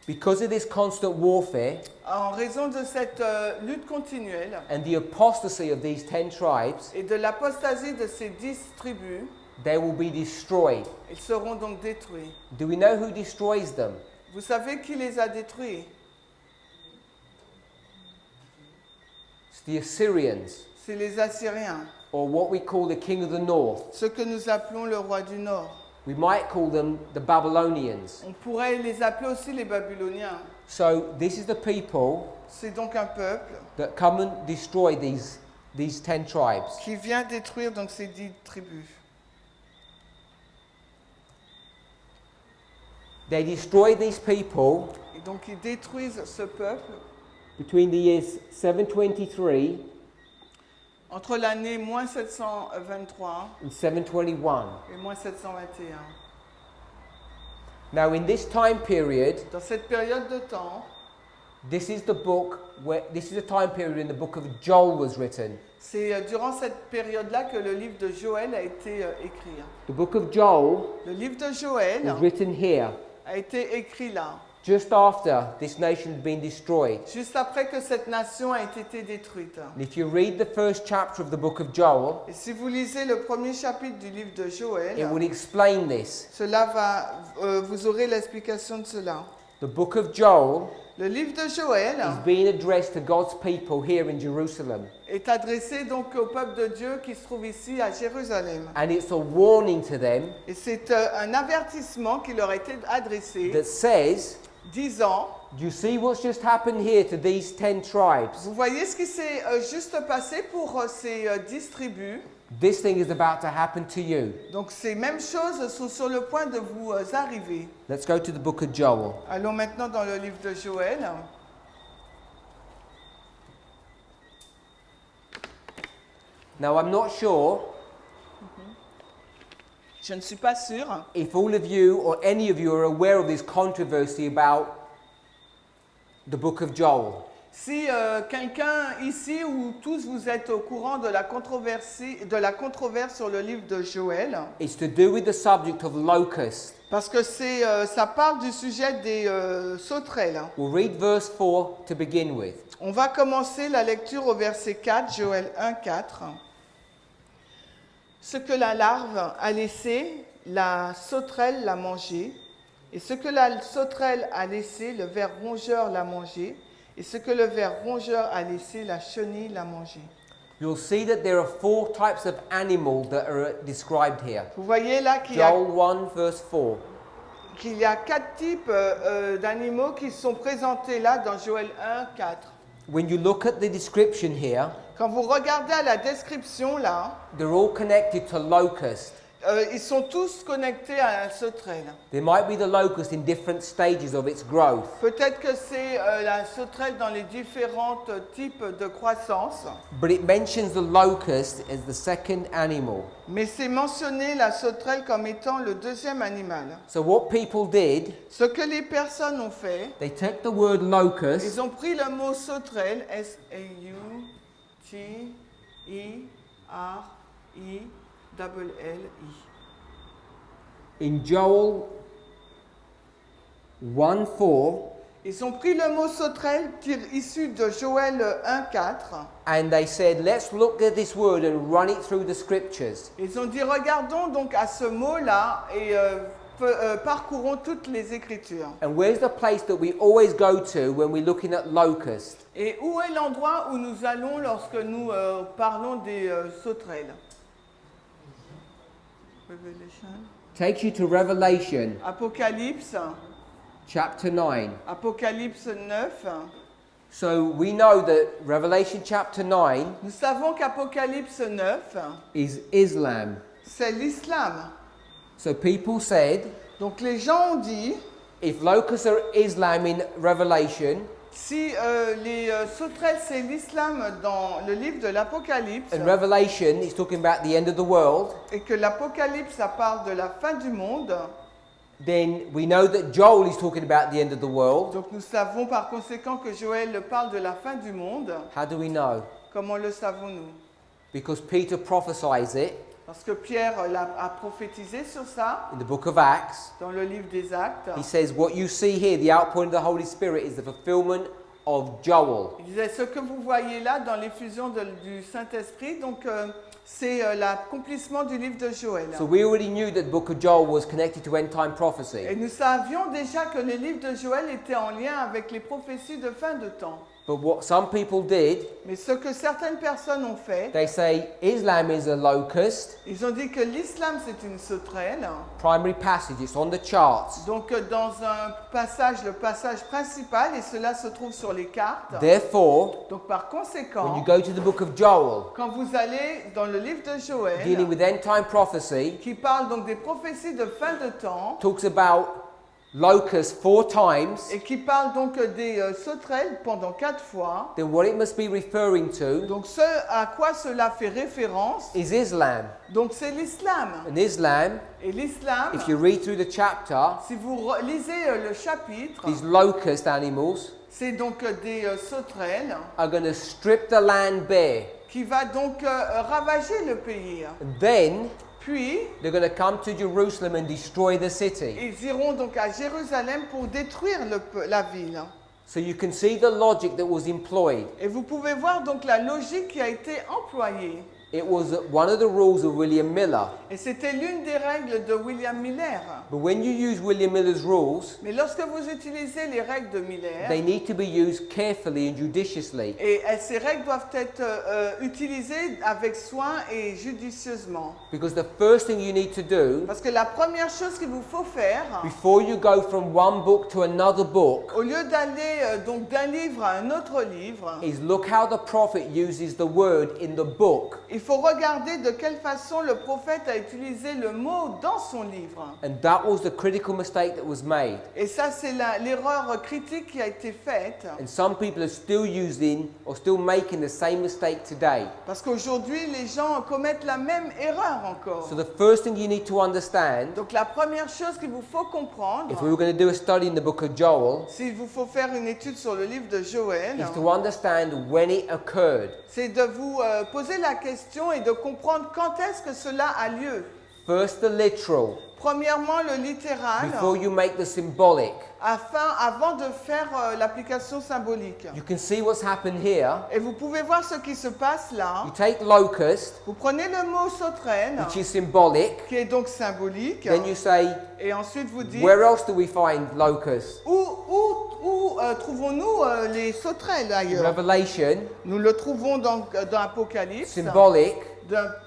because of this constant warfare En raison de cette lutte continuelle and the apostasy of these 10 tribes, et de l'apostasie de ces 10 tribus, they will be destroyed. ils seront donc détruits. Do we know who destroys them? Vous savez qui les a détruits? It's the Assyrians, C'est les Assyriens, or what we call the king of the north. ceux que nous appelons le roi du Nord. We might call them the Babylonians. On pourrait les appeler aussi les Babyloniens. So this is the people C'est donc un peuple that come and destroy these 10 tribes. qui vient détruire donc ces 10 tribus. They destroy these people Et donc ils détruisent ce peuple between the years 723 entre l'année moins 723 and 721. et moins 721. Now in this time period, Dans cette période de temps, this is a time period in the book of Joel was written. c'est durant cette période-là que le livre de Joël a été écrit. The book of Joel Le livre de Joël was written here, a été écrit là, just after this nation had been destroyed. juste après que cette nation a été détruite. And if you read the first chapter of the book of Joel, Et si vous lisez le premier chapitre du livre de Joël, it will explain this. cela va, vous aurez l'explication de cela. The book of Joel Le livre de Joël is being addressed to God's people here in Jerusalem. est adressé donc au peuple de Dieu qui se trouve ici à Jérusalem. And it's a warning to them Et c'est un avertissement qui leur a été adressé, that says, disant, do you see what's just happened here to these 10 tribes? vous voyez ce qui s'est juste passé pour ces 10 tribus. This thing is about to happen to you. Donc ces mêmes choses sont sur le point de vous arriver. Let's go to the book of Joel. Allons maintenant dans le livre de Joël. Now, I'm not sure Je ne suis pas sûre if all of you or any of you are aware of this controversy about the book of Joel. si quelqu'un ici ou tous vous êtes au courant de la controverse sur le livre de Joël, It's to do with the subject of locusts. parce que ça parle du sujet des sauterelles. We'll read verse 4 to begin with. On va commencer la lecture au verset 4, Joël 1, 4. Ce que la larve a laissé, la sauterelle l'a mangé, Et ce que la sauterelle a laissé, le ver rongeur l'a mangé. Et ce que le ver rongeur a laissé, la chenille l'a mangé. You'll see that there are 4 types of animal that are described here. Vous voyez là qu'il y a, Joel 1 verse 4. 4 types d'animaux qui sont présentés là dans Joël 1, 4. When you look at the description here, Quand vous regardez à la description là, they're all connected to locust. ils sont tous connectés à la sauterelle. There might be the locust in different stages of its growth. Peut-être que c'est la sauterelle dans les différents types de croissance, But it mentions the locust as the second animal. mais c'est mentionné la sauterelle comme étant le deuxième animal. So what people did, Ce que les personnes ont fait, they took the word locust ils ont pris le mot sauterelle, S-A-U-T-I-R-I-L-L-I. in Joel 1:4, Ils ont pris le mot sauterelle issu de Joël 1,4. and they said, let's look at this word and run it through the scriptures. Ils ont dit regardons donc à ce mot-là et parcourons toutes les Écritures. And where's the place that we always go to when we're looking at locust? Et où est l'endroit où nous allons lorsque nous parlons des sauterelles? Revelation. Takes you to Revelation Apocalypse, chapter 9. Apocalypse 9. So we know that Revelation chapter 9 Nous savons qu'Apocalypse 9, is Islam. c'est l'islam. So people said, Donc les gens ont dit, if locusts are Islam in Revelation, si les sauterelles c'est l'islam dans le livre de l'Apocalypse, and Revelation is talking about the end of the world, et que l'Apocalypse ça parle de la fin du monde, then we know that Joel is talking about the end of the world. donc nous savons par conséquent que Joël parle de la fin du monde. How do we know? Comment le savons-nous? Because Peter prophesies it Parce que Pierre a prophétisé sur ça in the book of Acts. dans le livre des Actes. He says, what you see here, the outpouring of the Holy Spirit, is the fulfillment of Joel. Il disait ce que vous voyez là dans l'effusion du Saint-Esprit, donc c'est l'accomplissement du livre de Joël. So we already knew that the book of Joel was connected to end-time prophecy. Et nous savions déjà que les livres de Joël étaient en lien avec les prophéties de fin de temps. But what some people did, Mais ce que certaines personnes ont fait, they say Islam is a locust. ils ont dit que l'islam c'est une sauterelle. Primary passage, it's on the charts. Donc dans un passage, le passage principal, et cela se trouve sur les cartes. Therefore, Donc par when conséquent, you go to the book of Joel, quand vous allez dans le livre de Joël, dealing with end-time prophecy, qui parle donc des prophéties de fin de temps, talks about locusts 4 times, et qui parle donc des sauterelles pendant 4 fois, then what it must be referring to donc ce à quoi cela fait référence, is Islam. donc c'est l'islam. And Islam, Et l'islam, if you read through the chapter, si vous lisez le chapitre, these locust animals c'est donc des sauterelles are going to strip the land bare. qui va donc ravager le pays. And then Puis, they're going to come to Jerusalem and destroy the city. ils iront donc à Jérusalem pour détruire la ville. So you can see the logic that was employed. Et vous pouvez voir donc la logique qui a été employée. It was one of the rules of William Miller. Et c'était l'une des règles de William Miller. But when you use William Miller's rules, Mais lorsque vous utilisez les règles de Miller, they need to be used carefully and judiciously. et ces règles doivent être utilisées avec soin et judicieusement. Because the first thing you need to do, Parce que la première chose qu'il vous faut faire, before you go from one book to another book, au lieu d'aller donc d'un livre à un autre livre, is look how the prophet uses the word in the book. il faut regarder de quelle façon le prophète a utilisé le mot dans son livre. And that was the critical mistake that was made. Et ça, c'est l'erreur critique qui a été faite. And some people are still using or still making the same mistake today. Parce qu'aujourd'hui, les gens commettent la même erreur encore. So the first thing you need to understand, Donc la première chose qu'il vous faut comprendre, if we were going to do a study in the book of Joel, s'il vous faut faire une étude sur le livre de Joël, is to understand when it occurred. c'est de vous poser la question et de comprendre quand est-ce que cela a lieu. First the literal, Premièrement, le littéral, before you make the symbolic. avant de faire l'application symbolique. You can see what's happened here. Et vous pouvez voir ce qui se passe là. You take locust, Vous prenez le mot sauterelle, which is symbolic, qui est donc symbolique, then you say, et ensuite vous dites, where else do we find locust? où trouvons-nous les sauterelles ailleurs? Revelation, Nous le trouvons dans Apocalypse. symbolic.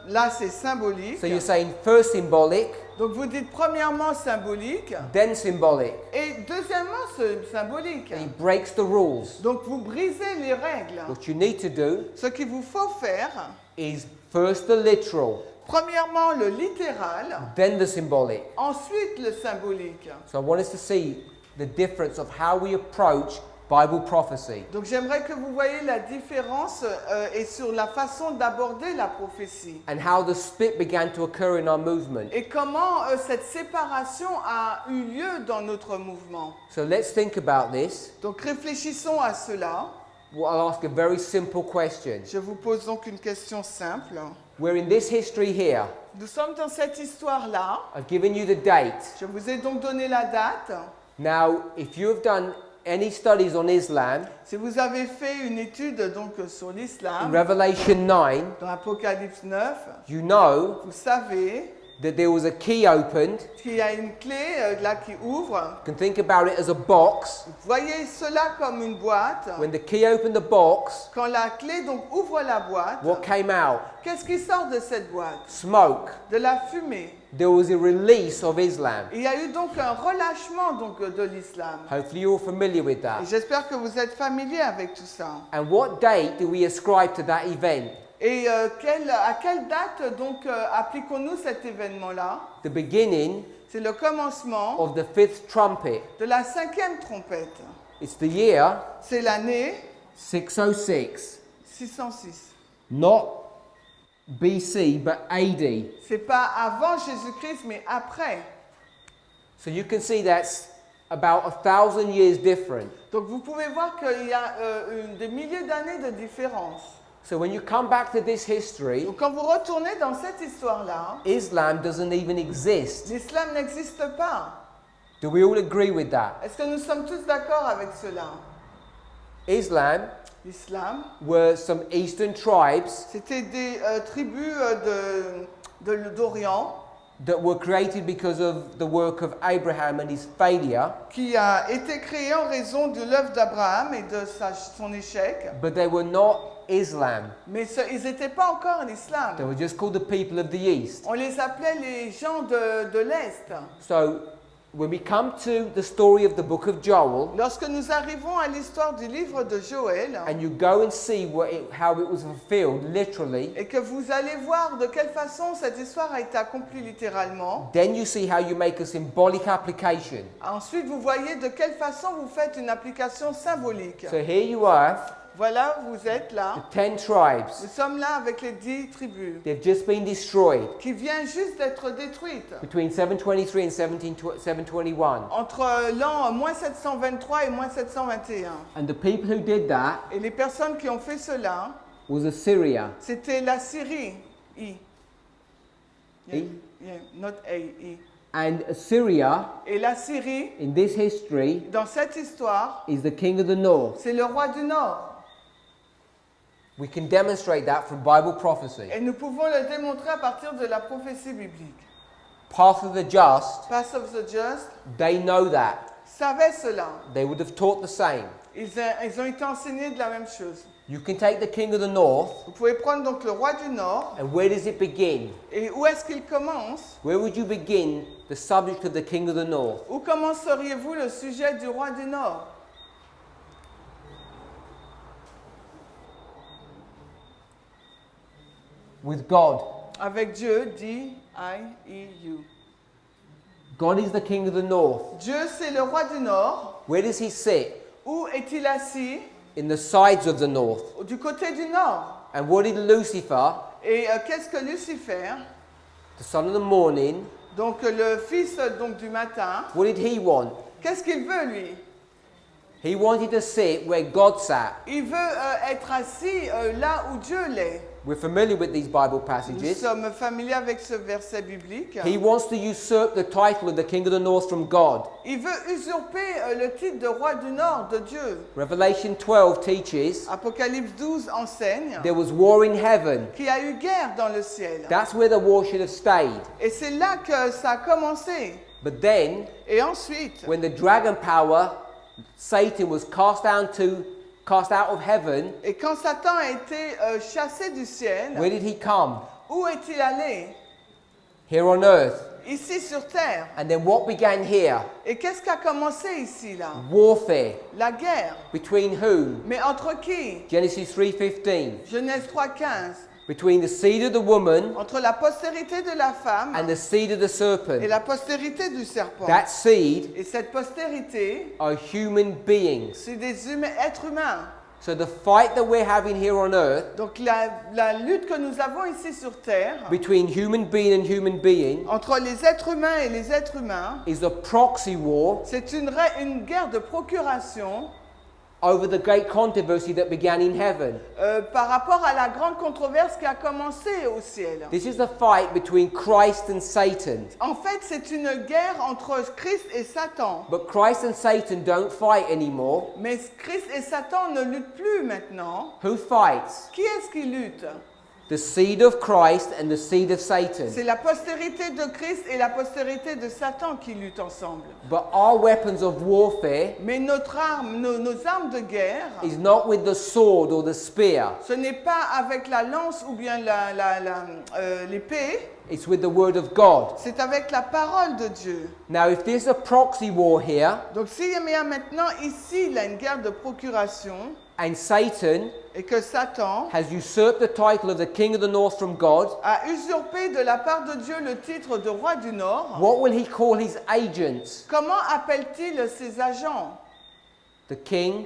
Là, c'est symbolique. So you're saying first symbolic, Donc vous dites premièrement symbolique then symbolic. et deuxièmement symbolique. And he breaks the rules. Donc vous brisez les règles. What you need to do Ce qu'il vous faut faire, is first the literal, premièrement le littéral, then the symbolic. ensuite le symbolique. So I want us to see the difference of how we approach Bible prophecy. Donc j'aimerais que vous voyez la différence et sur la façon d'aborder la prophétie. And how the split began to occur in our movement. Et comment cette séparation a eu lieu dans notre mouvement. So let's think about this. Donc réfléchissons à cela. Well, I'll ask a very simple question. Je vous pose donc une question simple. We're in this history here. Nous sommes dans cette histoire-là. I've given you the date. Je vous ai donc donné la date. Now, if you have done any studies on Islam, Si vous avez fait une étude donc sur in l'islam, Revelation 9, dans Apocalypse 9, you know vous savez that there was a key opened. qu'il y a une clé là qui ouvre. You can think about it as a box. Voyez cela comme une boîte. When the key opened the box, Quand la clé donc ouvre la boîte, what came out? qu'est-ce qui sort de cette boîte? Smoke. De la fumée. There was a release of Islam. Il y a eu donc un relâchement donc de l'islam. Hopefully you're familiar with Et that. j'espère que vous êtes familiers avec tout ça. And what date do we ascribe to that event? Et à quelle date donc appliquons-nous cet événement-là? The beginning C'est le commencement of the fifth trumpet. de la 5e trompette. It's the year C'est l'année 606. 606. Not BC, but AD. C'est pas avant Jésus-Christ, mais après. So you can see that's about 1,000 years different. Donc vous pouvez voir qu'il y a des milliers d'années de différence. So when you come back to this history, Donc quand vous retournez dans cette histoire-là, Islam doesn't even exist. l'islam n'existe pas. Do we all agree with that? Est-ce que nous sommes tous d'accord avec cela? Islam L'islam, were some eastern tribes c'était des tribus d'Orient that were created because of the work of Abraham and his failure, qui a été créé en raison de l'œuvre d'Abraham et de son échec. but they were not Islam. Mais ils n'étaient pas encore l'islam. They were just called the people of the East. On les appelait les gens de l'Est. So when we come to the story of the book of Joel, Lorsque nous arrivons à l'histoire du livre de Joël, and you go and see how it was fulfilled literally, et que vous allez voir de quelle façon cette histoire a été accomplie littéralement, then you see how you make a symbolic application. ensuite vous voyez de quelle façon vous faites une application symbolique. So here you are, Voilà, vous êtes là. the 10 tribes. Nous sommes là avec les 10 tribus They've just been destroyed qui viennent juste d'être détruites. between 723 and 721. Entre l'an moins 723 et moins 721. And the people who did that Et les personnes qui ont fait cela, was Assyria. c'était la Syrie. I. I? Yeah, not A, I. And Assyria, Et la Syrie, in this history, dans cette histoire, is the king of the north. c'est le roi du Nord. We can demonstrate that from Bible prophecy. Et nous pouvons le démontrer à partir de la prophétie biblique. Path of the just, Path of the Just they know that. savait cela. They would have taught the same. Ils ont été enseignés de la même chose. You can take the king of the north, Vous pouvez prendre donc le roi du Nord. and where does it begin? Et où est-ce qu'il commence? Where would you begin the subject of the king of the north? Où commenceriez-vous le sujet du roi du Nord? With God. Avec Dieu, D-I-E-U. God is the king of the north. Dieu, c'est le roi du Nord. Where does he sit? Où est-il assis? In the sides of the north. Du côté du Nord. And what did Lucifer, Et qu'est-ce que Lucifer, the son of the morning, donc le fils donc, du matin, what did he want? qu'est-ce qu'il veut lui? He wanted to sit where God sat. Il veut être assis là où Dieu l'est. We're familiar with these Bible Nous passages. sommes familiers avec ce verset biblique. He wants to usurp the title of the King of the North from God. Il veut usurper le titre de roi du Nord de Dieu. Revelation 12 teaches Apocalypse 12 enseigne there was war in heaven. qu'il y a eu guerre dans le ciel. That's where the war should have stayed. Et c'est là que ça a commencé. But then, Et ensuite, when the dragon power, Satan, was cast out of heaven, et quand Satan a été chassé du ciel, where did he come? où est-il allé? Here on earth. Ici sur terre. And then what began here? Et qu'est-ce qui a commencé ici là? Warfare. La guerre. Between whom? Mais entre qui? Genesis 3:15. Genèse 3:15. Between the seed of the woman Entre la postérité de la femme and the seed of the et serpent. la postérité du serpent. That seed Et cette postérité, are human beings. c'est des êtres humains. So the fight that we're having here on earth Donc la lutte que nous avons ici sur terre, between human being and human being entre les êtres humains et les êtres humains, is a proxy war c'est une guerre de procuration over the great controversy that began in heaven. par rapport à la grande controverse qui a commencé au ciel. This is the fight between Christ and Satan. En fait, c'est une guerre entre Christ et Satan. But Christ and Satan don't fight anymore. Mais Christ et Satan ne luttent plus maintenant. Who fights? Qui est-ce qui lutte? The seed of Christ and the seed of Satan. C'est la postérité de Christ et la postérité de Satan qui luttent ensemble. But our weapons of warfare Mais notre arme, nos armes de guerre, is not with the sword or the spear. ce n'est pas avec la lance ou bien l'épée, It's with the word of God. c'est avec la parole de Dieu. Now, if there's a proxy war here, Donc s'il y a maintenant ici là, une guerre de procuration and Satan et que Satan has usurped the title of the King of the North from God, a usurpé de la part de Dieu le titre de roi du Nord, what will he call his agents? comment appelle-t-il ses agents? The King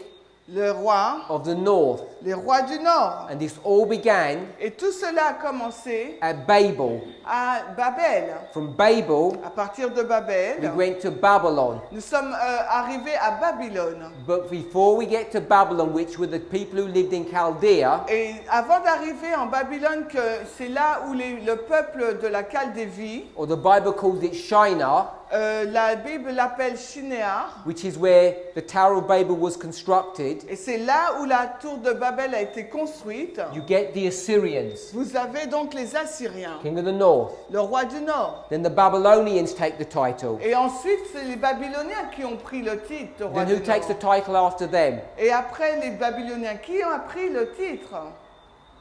Le roi, of the North. les rois du Nord. And this all began Et tout cela a commencé at Babel. à Babel. From Babel, À partir de we Babel, went to Babylon. nous sommes arrivés à Babylone. But before we get to Babylon, which were the people who lived in Chaldea, Et avant d'arriver en Babylone, que c'est là où le peuple de la Chaldée vit, or the Bible calls it Shinar, la Bible l'appelle Shinéar, which is where the Tower of Babel was constructed, et c'est là où la tour de Babel a été construite. you get the Assyrians, Vous avez donc les Assyriens, King of the North. le roi du Nord. Then the Babylonians take the title. Et ensuite, c'est les Babyloniens qui ont pris le titre de roi Then who du takes the Nord. title after them? Et après, les Babyloniens qui ont pris le titre,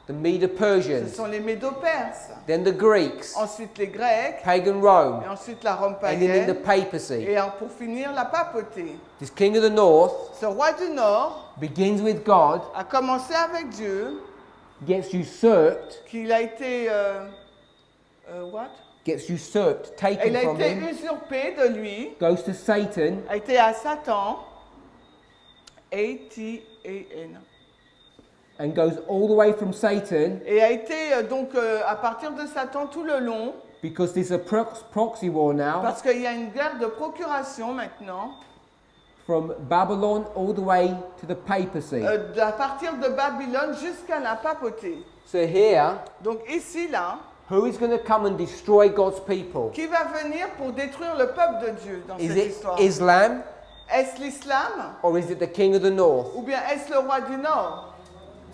The Medo-Persians. ce sont les Médo-Perses. Then the Greeks, Ensuite, les Grecs. pagan Rome, Et ensuite, la Rome and then in the païenne. papacy. Et pour finir, la papauté. This King of the North Ce roi du Nord begins with God, a commencé avec Dieu, gets usurped, qu'il a été... taken Il a from été him, usurpé de lui, goes to Satan, a été à Satan, A-T-A-N, and goes all the way from Satan, et a été donc à partir de Satan tout le long, because there's a proxy war now, parce qu'il y a une guerre de procuration maintenant, from Babylon all the way to the papacy. à partir de Babylone jusqu'à la papauté. So here, Donc ici, là, who is going to come and destroy God's people? qui va venir pour détruire le peuple de Dieu dans Is cette it histoire? Islam, Est-ce l'islam or is it the King of the North? ou bien est-ce le roi du Nord?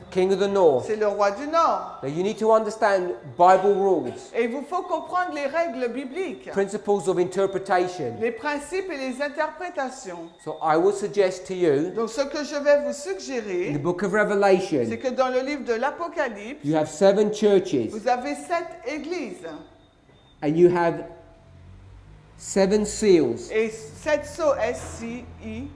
The King of the North. C'est le roi du Nord. Now you need to understand Bible rules, Et il vous faut comprendre les règles bibliques, principles of interpretation. les principes et les interprétations. So I would suggest to you, Donc ce que je vais vous in the suggérer, book of c'est Revelation, que dans le livre de l'Apocalypse, you have 7 churches, vous avez 7 églises and you have 7 seals. et 7 sceaux, S-C-I-A-A-U-X.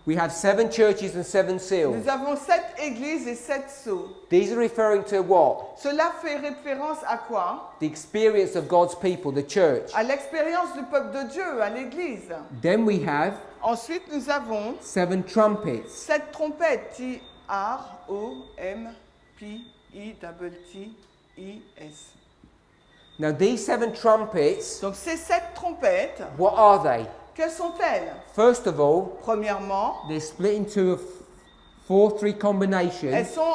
We have 7 churches and 7 seals. Nous avons 7 églises et 7 sceaux. These are referring to what? Cela fait référence à quoi? The experience of God's people, the church. À l'expérience du peuple de Dieu, à l'église. Then we have Ensuite, nous avons 7 trumpets. 7 trompettes, T-R-O-M-P-I-T-T-I-S. Now these 7 trumpets, Donc ces 7 trompettes, what are they? quelles sont-elles? First of all, Premièrement, they're split into a 4-3 combination. elles sont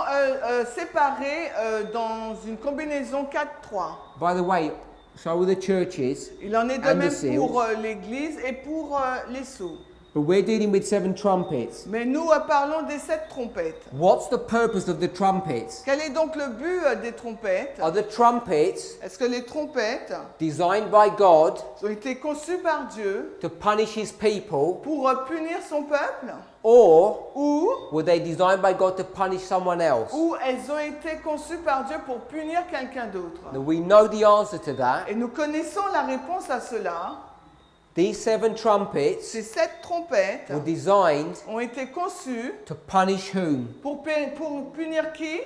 séparées dans une combinaison 4-3. By the way, so are the churches. Il en est de And même the seals. pour l'église et pour les sceaux. But we're dealing with 7 trumpets. Mais nous parlons des 7 trompettes. What's the purpose of the trumpets? Quel est donc le but des trompettes? Are the trumpets Est-ce que les trompettes designed by God ont été conçues par Dieu to punish his people, pour punir son peuple? or Ou were they designed by God to punish someone else? elles ont été conçues par Dieu pour punir quelqu'un d'autre? Now we know the answer to that. Et nous connaissons la réponse à cela. These 7 trumpets Ces 7 trompettes were designed ont été conçues to punish whom? pour punir qui?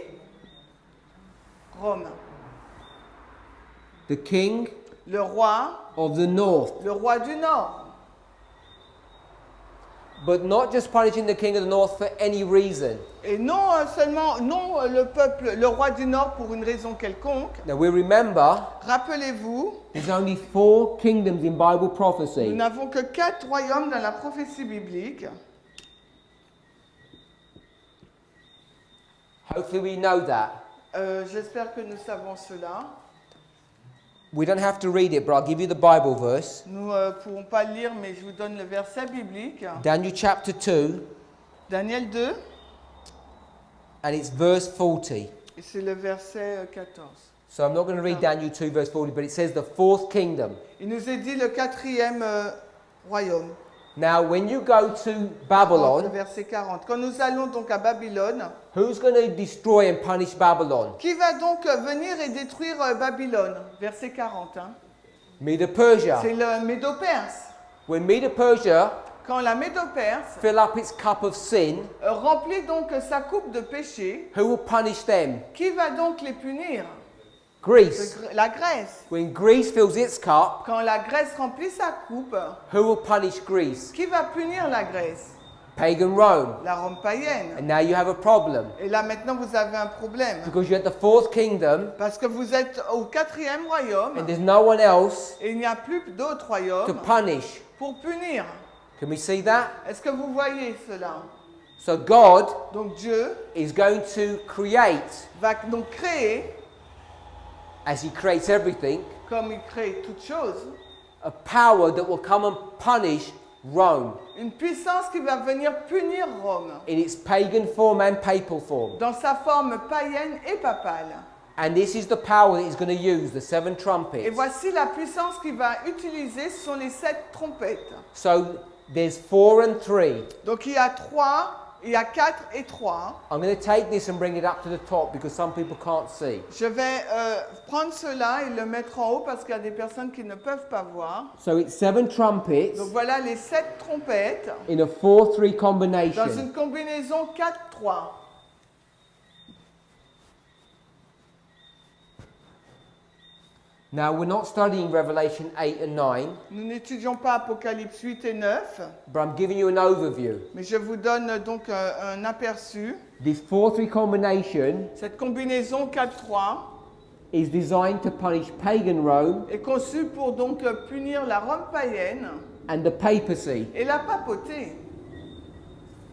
Rome. The king Le roi, of the north. le roi du Nord. But not just punishing the king of the north for any reason. Et non seulement le peuple, le roi du Nord pour une raison quelconque. Now we remember Rappelez-vous, there's only 4 kingdoms in Bible nous prophecy. n'avons que 4 royaumes dans la prophétie biblique. Hopefully we know that. J'espère que nous savons cela. We don't have to read it, but I'll give you the Bible verse. Nous ne pourrons pas le lire, mais je vous donne le verset biblique. Daniel chapter 2, Daniel 2, and it's verse 40. et c'est le verset 14. So I'm not going to read Daniel 2 verse 40, but it says the 4th kingdom. Il nous est dit le 4e royaume. Now when you go to 40, Babylon, verset 40. Quand nous allons donc à Babylone, who's going to destroy and punish Babylon? qui va donc venir et détruire Babylone? Verset 40. Hein. Medo-Persia. C'est le Médo-Perse. When Medo-Persia Quand la Médo-Perse fill up its cup of sin, remplit donc sa coupe de péché, who will punish them? qui va donc les punir? Greece. La Grèce. When Greece fills its cup, Quand la Grèce remplit sa coupe, who will punish Greece? qui va punir la Grèce? Pagan Rome. La Rome païenne. And now you have a problem. Et là maintenant vous avez un problème. Because you're at the 4th kingdom, Parce que vous êtes au 4e royaume and there's no one else et il n'y a plus d'autres to royaumes punish. pour punir. Can we see that? Est-ce que vous voyez cela? So God Donc Dieu is going to create, va donc créer, as he creates everything, comme il crée toutes choses, a power that will come and punish Rome une puissance qui va venir punir Rome in its pagan form and papal form. dans sa forme païenne et papale. And this is the power that he's going to use, the 7 Et trumpets. voici la puissance qu'il va utiliser, ce sont les 7 trompettes. So there's 4 and 3. Donc il y a 3, il y a 4 et 3. I'm going to take this and bring it up to the top because some people can't see. Je vais prendre cela et le mettre en haut parce qu'il y a des personnes qui ne peuvent pas voir. So it's 7 trumpets Donc voilà les 7 trompettes in a 4-3 dans combination. une combinaison 4-3. Now we're not studying Revelation 8 and 9, Nous n'étudions pas Apocalypse 8 et 9, but I'm giving you an overview. mais je vous donne donc un aperçu. This 4-3 combination Cette combinaison 4-3 is designed to punish pagan Rome est conçue pour donc punir la Rome païenne and the papacy. et la papauté.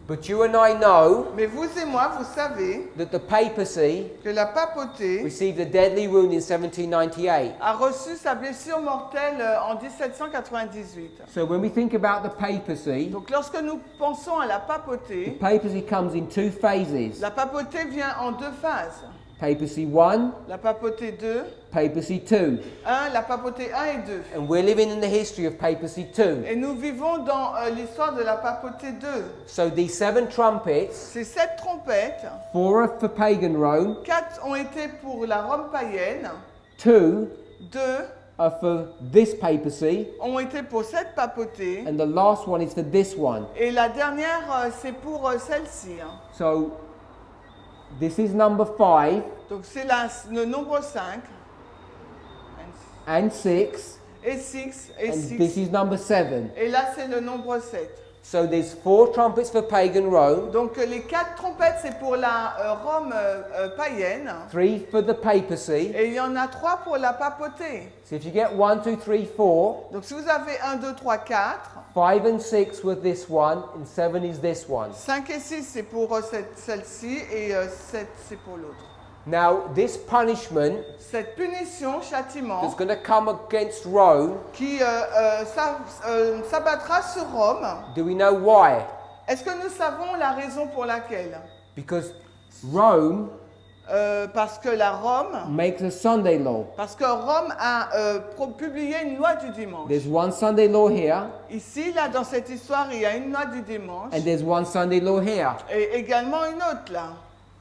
But you and I know Mais vous et moi, vous savez that the papacy que la papauté received a deadly wound in 1798. a reçu sa blessure mortelle en 1798. So when we think about the papacy, Donc lorsque nous pensons à la the papauté, papacy comes in 2 phases. la papauté vient en 2 phases. Papacy 1, La papauté 2, papacy 2. la papauté 1 et 2. And we're living in the history of papacy 2. Et nous vivons dans l'histoire de la papauté 2. So these 7 trumpets, Ces 7 trompettes, 4 are for pagan Rome, 4 ont été pour la Rome païenne, 2 2 are for this papacy, ont été pour cette papauté, and the last one is for this one. et la dernière, c'est pour celle-ci. Hein. So this is number 5 Donc c'est le nombre 5, and 6, et 6, et and this 6, is number 7. et là c'est le nombre 7. So there's 4 trumpets for pagan Rome, Donc les 4 trompettes, c'est pour la Rome païenne. 3 for the papacy. Et il y en a 3 pour la papauté. So if you get 1, 2, 3, 4, Donc si vous avez 1, 2, 3, 4, 5 and 6 with this one, and 7 is this one. 5 et 6 c'est pour celle-ci et 7 c'est pour l'autre. Now, this punishment Cette punition, châtiment, that's going to come against Rome, qui s'abattra sur Rome, do we know why? est-ce que nous savons la raison pour laquelle? Because Rome Parce que la Rome, makes a Sunday law. parce que Rome a publié une loi du dimanche. There's one Sunday law here, Ici, là, dans cette histoire, il y a une loi du dimanche and there's one Sunday law here. et également une autre là.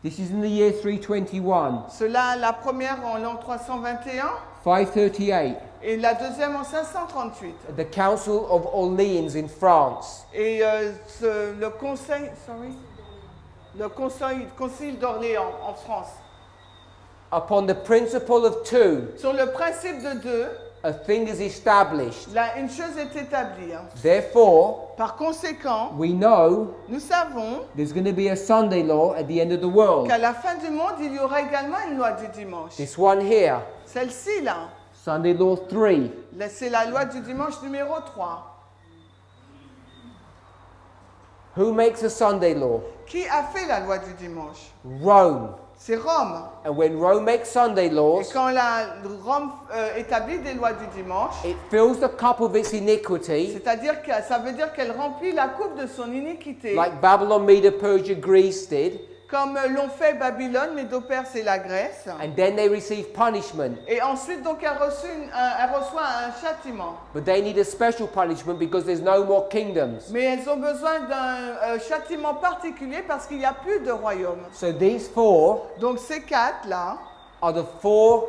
This is in the year 321, Cela, la première en l'an 321 538, et la deuxième en 538. the Council of Orleans in France. Et le concile d'Orléans en France. Upon the principle of 2, Sur le principe de 2, a thing is established. là, une chose est établie. Therefore, Par conséquent, we know nous savons there's going to be a Sunday law at the end of the world. qu'à la fin du monde, il y aura également une loi du dimanche. This one here, Celle-ci, là, Sunday law 3. c'est la loi du dimanche numéro 3. Who makes a Sunday law? Qui a fait la loi du dimanche? Rome. C'est Rome. And when Rome makes Sunday Et laws, quand la Rome établit des lois du dimanche, it fills the cup of its iniquity, c'est-à-dire que ça veut dire qu'elle remplit la coupe de son iniquité, like Babylon, Media, Persia, Greece did, comme l'ont fait Babylone, Médo-Perse et la Grèce. and then they receive punishment. Et ensuite, donc, elle reçoit un châtiment. But they need a special punishment because there's no more kingdoms. Mais elles ont besoin d'un châtiment particulier parce qu'il n'y a plus de royaume. So these 4 Donc ces 4-là are the 4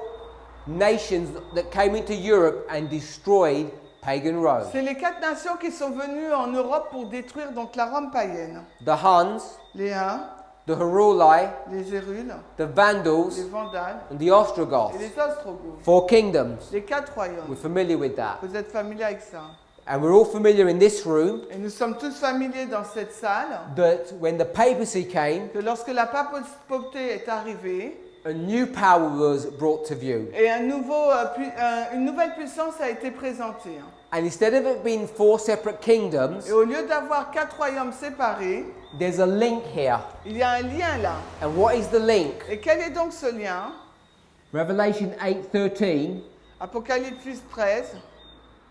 nations that came into Europe and destroyed pagan Rome. c'est les 4 nations qui sont venues en Europe pour détruire donc la Rome païenne. The Huns, Les Huns, the Heruli, les Hérules, the Vandals, les Vandales and the Ostrogoths. et les Ostrogoths. 4 kingdoms. Les 4 royaumes. We're familiar with that. Vous êtes familiers avec ça. And we're all familiar in this room Et nous sommes tous familiers dans cette salle that when the papacy came, que lorsque la papauté est arrivée a new power was brought to view. et une nouvelle puissance a été présentée. And instead of it being 4 separate kingdoms, Et au lieu d'avoir 4 royaumes séparés, there's a link here. il y a un lien là. And what is the link? Et quel est donc ce lien? Revelation 8:13 Apocalypse 13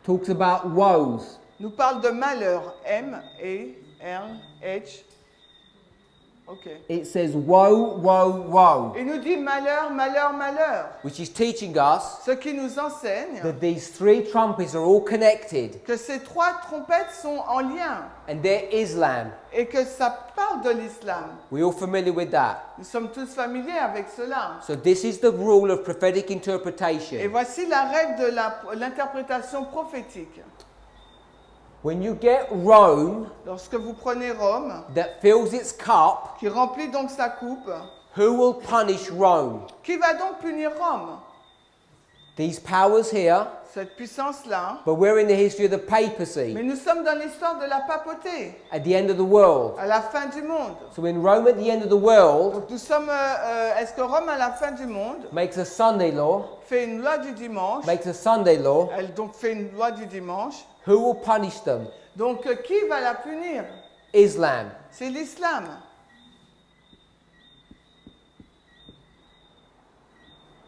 talks about woes. nous parle de malheur. M-A-L-H. Ok. It says woe, woe, woe, Il nous dit malheur, malheur, malheur. which is teaching us Ce qui nous enseigne that these 3 trumpets are all connected, que ces 3 trompettes sont en lien and they're Islam. et que ça parle de l'islam. We're all familiar with that. Nous sommes tous familiers avec cela. So this is the rule of prophetic Et interpretation. voici la règle de l'interprétation prophétique. When you get Rome Lorsque vous prenez Rome, that fills its cup, qui remplit donc sa coupe, who will punish Rome? qui va donc punir Rome? These powers here, Cette puissance-là. but we're in the history of the Mais papacy nous sommes dans l'histoire de la papauté, at the end of the world. à la fin du monde. So when Rome at the end of the world Donc nous sommes, est-ce que Rome à la fin du monde makes a Sunday law, fait une loi du dimanche? makes a Sunday law, Elle donc fait une loi du dimanche. who will punish them? Donc qui va la punir? Islam. C'est l'islam.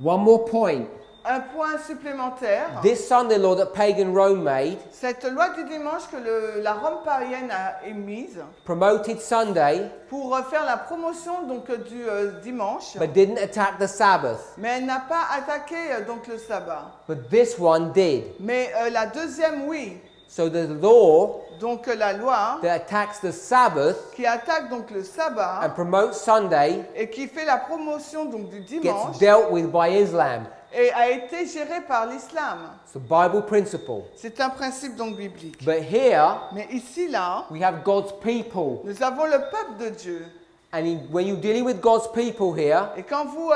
One more point. Un point supplémentaire. This Sunday law that pagan Rome made Cette loi du dimanche que la Rome païenne a émise promoted Sunday, pour faire la promotion donc du dimanche, but didn't attack the Sabbath. mais elle n'a pas attaqué donc le sabbat. But this one did. Mais la deuxième, oui. So the law Donc la loi that attacks the Sabbath qui attaque donc le sabbat and promotes Sunday et qui fait la promotion donc du dimanche gets dealt with by Islam. et a été gérée par l'islam. It's a Bible principle. C'est un principe donc biblique. But here Mais ici là, we have God's people. nous avons le peuple de Dieu. And when you're dealing with God's people here, Et quand vous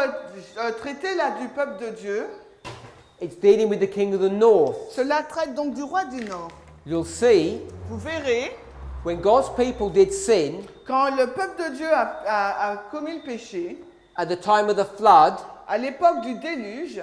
traitez là du peuple de Dieu, it's dealing with the king of the north. cela traite donc du roi du Nord. You'll see Vous verrez when God's people did sin quand le peuple de Dieu a commis le péché, at the time of the flood, à l'époque du déluge,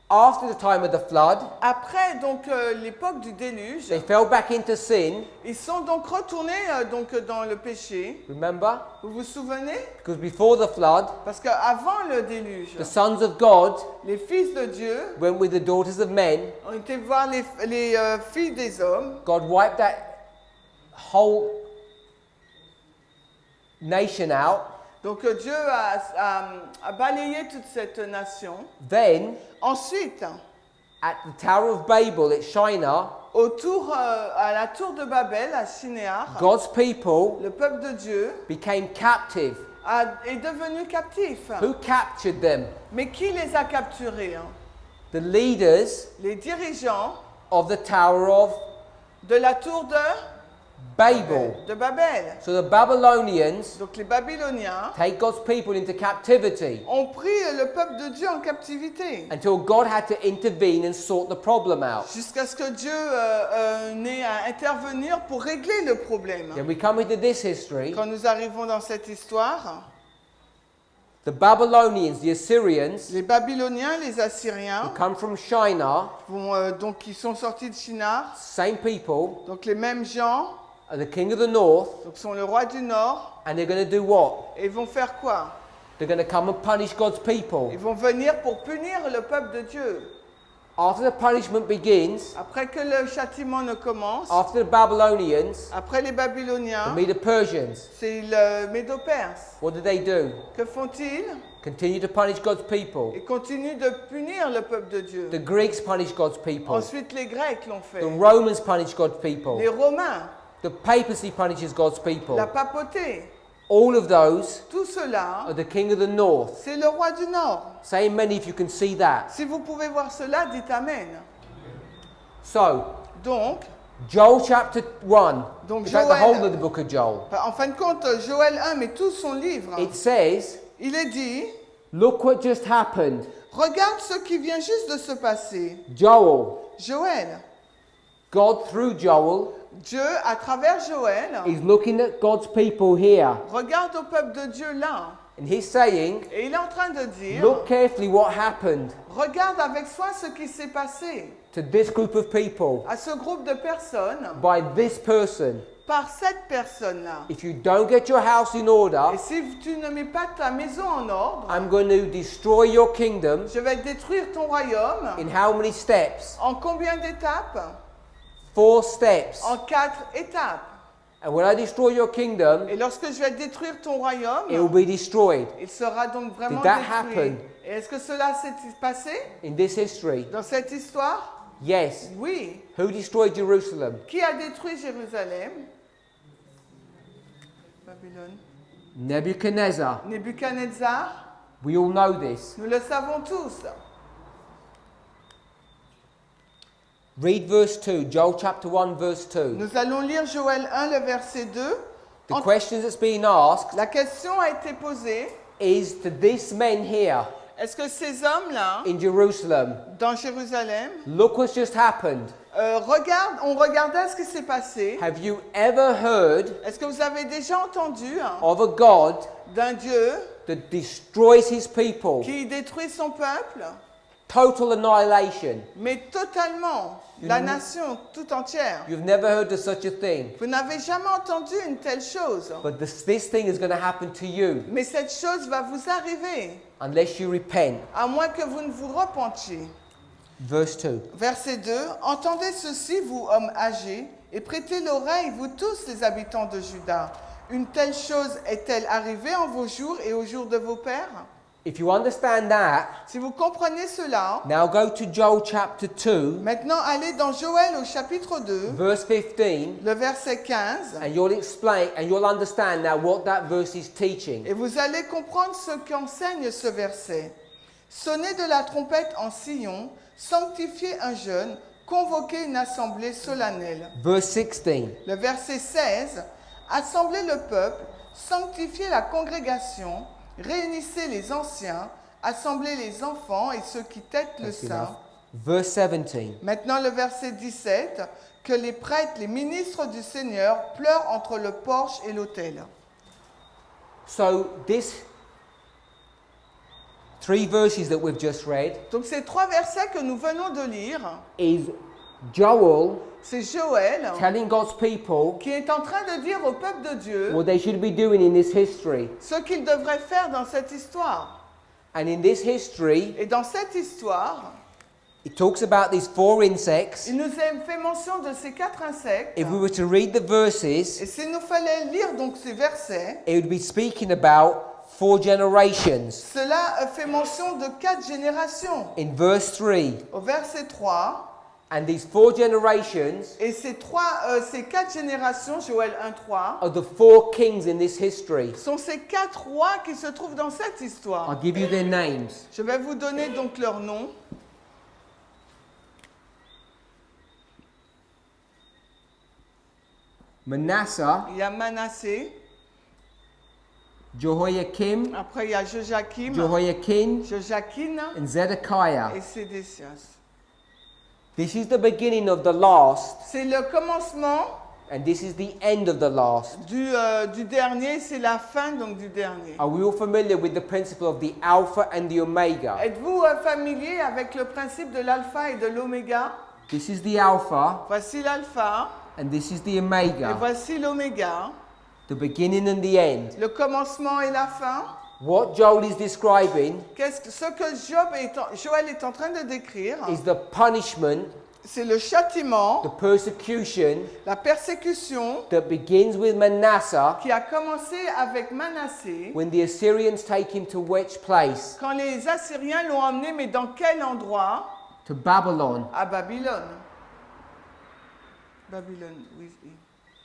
after the time of the flood, après donc l'époque du déluge, they fell back into sin. ils sont donc retournés donc dans le péché. Remember? Vous vous souvenez? Because before the flood, Parce qu'avant le déluge, the sons of God les fils de Dieu went with the daughters of men. ont été voir les filles des hommes. God wiped that whole nation out. Donc Dieu a balayé toute cette nation. Then, Ensuite, at the Tower of Babel at Shinar, à la tour de Babel, à Shinéar, God's people le peuple de Dieu became captive. est devenu captif. Who captured them? Mais qui les a capturés? The leaders Les dirigeants of the Tower of de la tour Babel. de Babel. So the Babylonians Donc les Babyloniens take God's people into captivity ont pris le peuple de Dieu en captivité until God had to intervene and sort the problem out. jusqu'à ce que Dieu n'ait à intervenir pour régler le problème. Then we come into this history. Quand nous arrivons dans cette histoire, The Babylonians, the Assyrians, les Babyloniens, les who Assyriens, come from Shinar, donc qui sont sortis de Shinar, same people, donc les mêmes gens, are the king of the north, donc sont le roi du Nord, and they're going to do what? et ils vont faire quoi? They're going to come and punish God's people. Ils vont venir pour punir le peuple de Dieu. After the punishment begins, Après que le châtiment ne commence, after the Babylonians, après les the Babyloniens, Medo-Persians, c'est le Médo-Perse. what do they do? Que font-ils? Continue to punish God's people. Ils continuent de punir le peuple de Dieu. The Greeks punish God's people. Ensuite, les Grecs l'ont fait. The Romans punish God's people. Les Romains, The papacy punishes God's people. la papauté, All of those tout cela, are the king of the north. c'est le roi du Nord. Say amen if you can see that. Si vous pouvez voir cela, dites Amen. So, Donc, Joel chapter 1, Donc in fact, the Joël- whole of the book of Joel, en fin de compte, Joël 1, mais tout son livre, it says, il est dit, look what just happened. regarde ce qui vient juste de se passer. Joel, Joël, God through Joel, Dieu, à travers Joël, is looking at God's people here. regarde au peuple de Dieu là. And he's saying, Et il est en train de dire, look carefully what happened regarde avec soin ce qui s'est passé to this group of people à ce groupe de personnes by this person. par cette personne-là. If you don't get your house in order, Et si tu ne mets pas ta maison en ordre, I'm going to destroy your kingdom. je vais détruire ton royaume. In how many steps? En combien d'étapes? 4 steps. En 4 étapes. And when I destroy your kingdom, Et lorsque je vais détruire ton royaume, it will be destroyed. il sera donc vraiment Did that détruit. happen? Et est-ce que cela s'est passé In this history, dans cette histoire? yes. Oui. Who destroyed Jerusalem? Qui a détruit Jérusalem? Babylone. Nebuchadnezzar. Nebuchadnezzar. We all know this. Nous le savons tous. Read verse 2, Joel chapter 1, verse 2. Nous allons lire Joël 1, le verset 2. The question that's being asked La question a été posée, is to these men here est-ce que ces hommes-là, in Jerusalem, dans Jérusalem, look what's just happened. ont regardé ce qui s'est passé? Have you ever heard Est-ce que vous avez déjà entendu of a God d'un Dieu that destroys his people? qui détruit son peuple, Total annihilation. mais totalement la nation tout entière? You've never heard of such a thing. Vous n'avez jamais entendu une telle chose. But this thing is going to happen to you Mais cette chose va vous arriver, unless you repent. à moins que vous ne vous repentiez. Verse 2. Verset 2. Entendez ceci, vous hommes âgés, et prêtez l'oreille, vous tous les habitants de Juda. Une telle chose est-elle arrivée en vos jours et aux jours de vos pères? If you understand that, Si vous comprenez cela, now go to Joel chapter 2, maintenant allez dans Joël au chapitre 2, verse 15, le verset 15, and you'll explain and you'll understand now what that verse is teaching. et vous allez comprendre ce qu'enseigne ce verset. Sonnez de la trompette en Sion, sanctifiez un jeûne, convoquez une assemblée solennelle. Verse 16. Le verset 16, assemblez le peuple, sanctifiez la congrégation, réunissez les anciens, assemblez les enfants et ceux qui têtent le That's sein. enough. Verse 17. Maintenant le verset 17, que les prêtres, les ministres du Seigneur, pleurent entre le porche et l'autel. So this 3 verses that we've just read Donc ces 3 versets que nous venons de lire, is Joel c'est Joël telling God's people qui est en train de dire au peuple de Dieu what they should be doing in this history. ce qu'ils devraient faire dans cette histoire. And in this history, Et dans cette histoire, it talks about these 4 insects. il nous a fait mention de ces 4 insectes. If we were to read the verses, Et s'il nous fallait lire donc ces versets, it would be speaking about 4 generations. cela fait mention de 4 générations. In verse 3, Au verset 3, and these 4 generations et ces 4 générations, Joël 1:3, are the 4 kings in this history. sont ces 4 rois qui se trouvent dans cette histoire. I'll give you their names. Je vais vous donner donc leurs noms. Manasseh, Il y a Manassé, Jehoiakim, après il y a Joachim, Jehoiakim, Joachim and Zedekiah. et Sédécias. This is the beginning of the last, C'est le commencement and this is the end of the last. du dernier, c'est la fin donc du dernier. Are we all familiar with the principle of the Alpha and the Omega? Êtes-vous familier avec le principe de l'alpha et de l'oméga? This is the Alpha, Voici l'alpha and this is the et Omega, voici l'oméga, the beginning and the end. le commencement et la fin. What Joel is describing Ce que Joël est en train de décrire, is the punishment, c'est le châtiment, the persecution la persécution that begins with Manasseh qui a commencé avec Manassé, when the Assyrians take him to which place? quand les Assyriens l'ont emmené, mais dans quel endroit? To Babylon. À Babylone. Babylone, oui.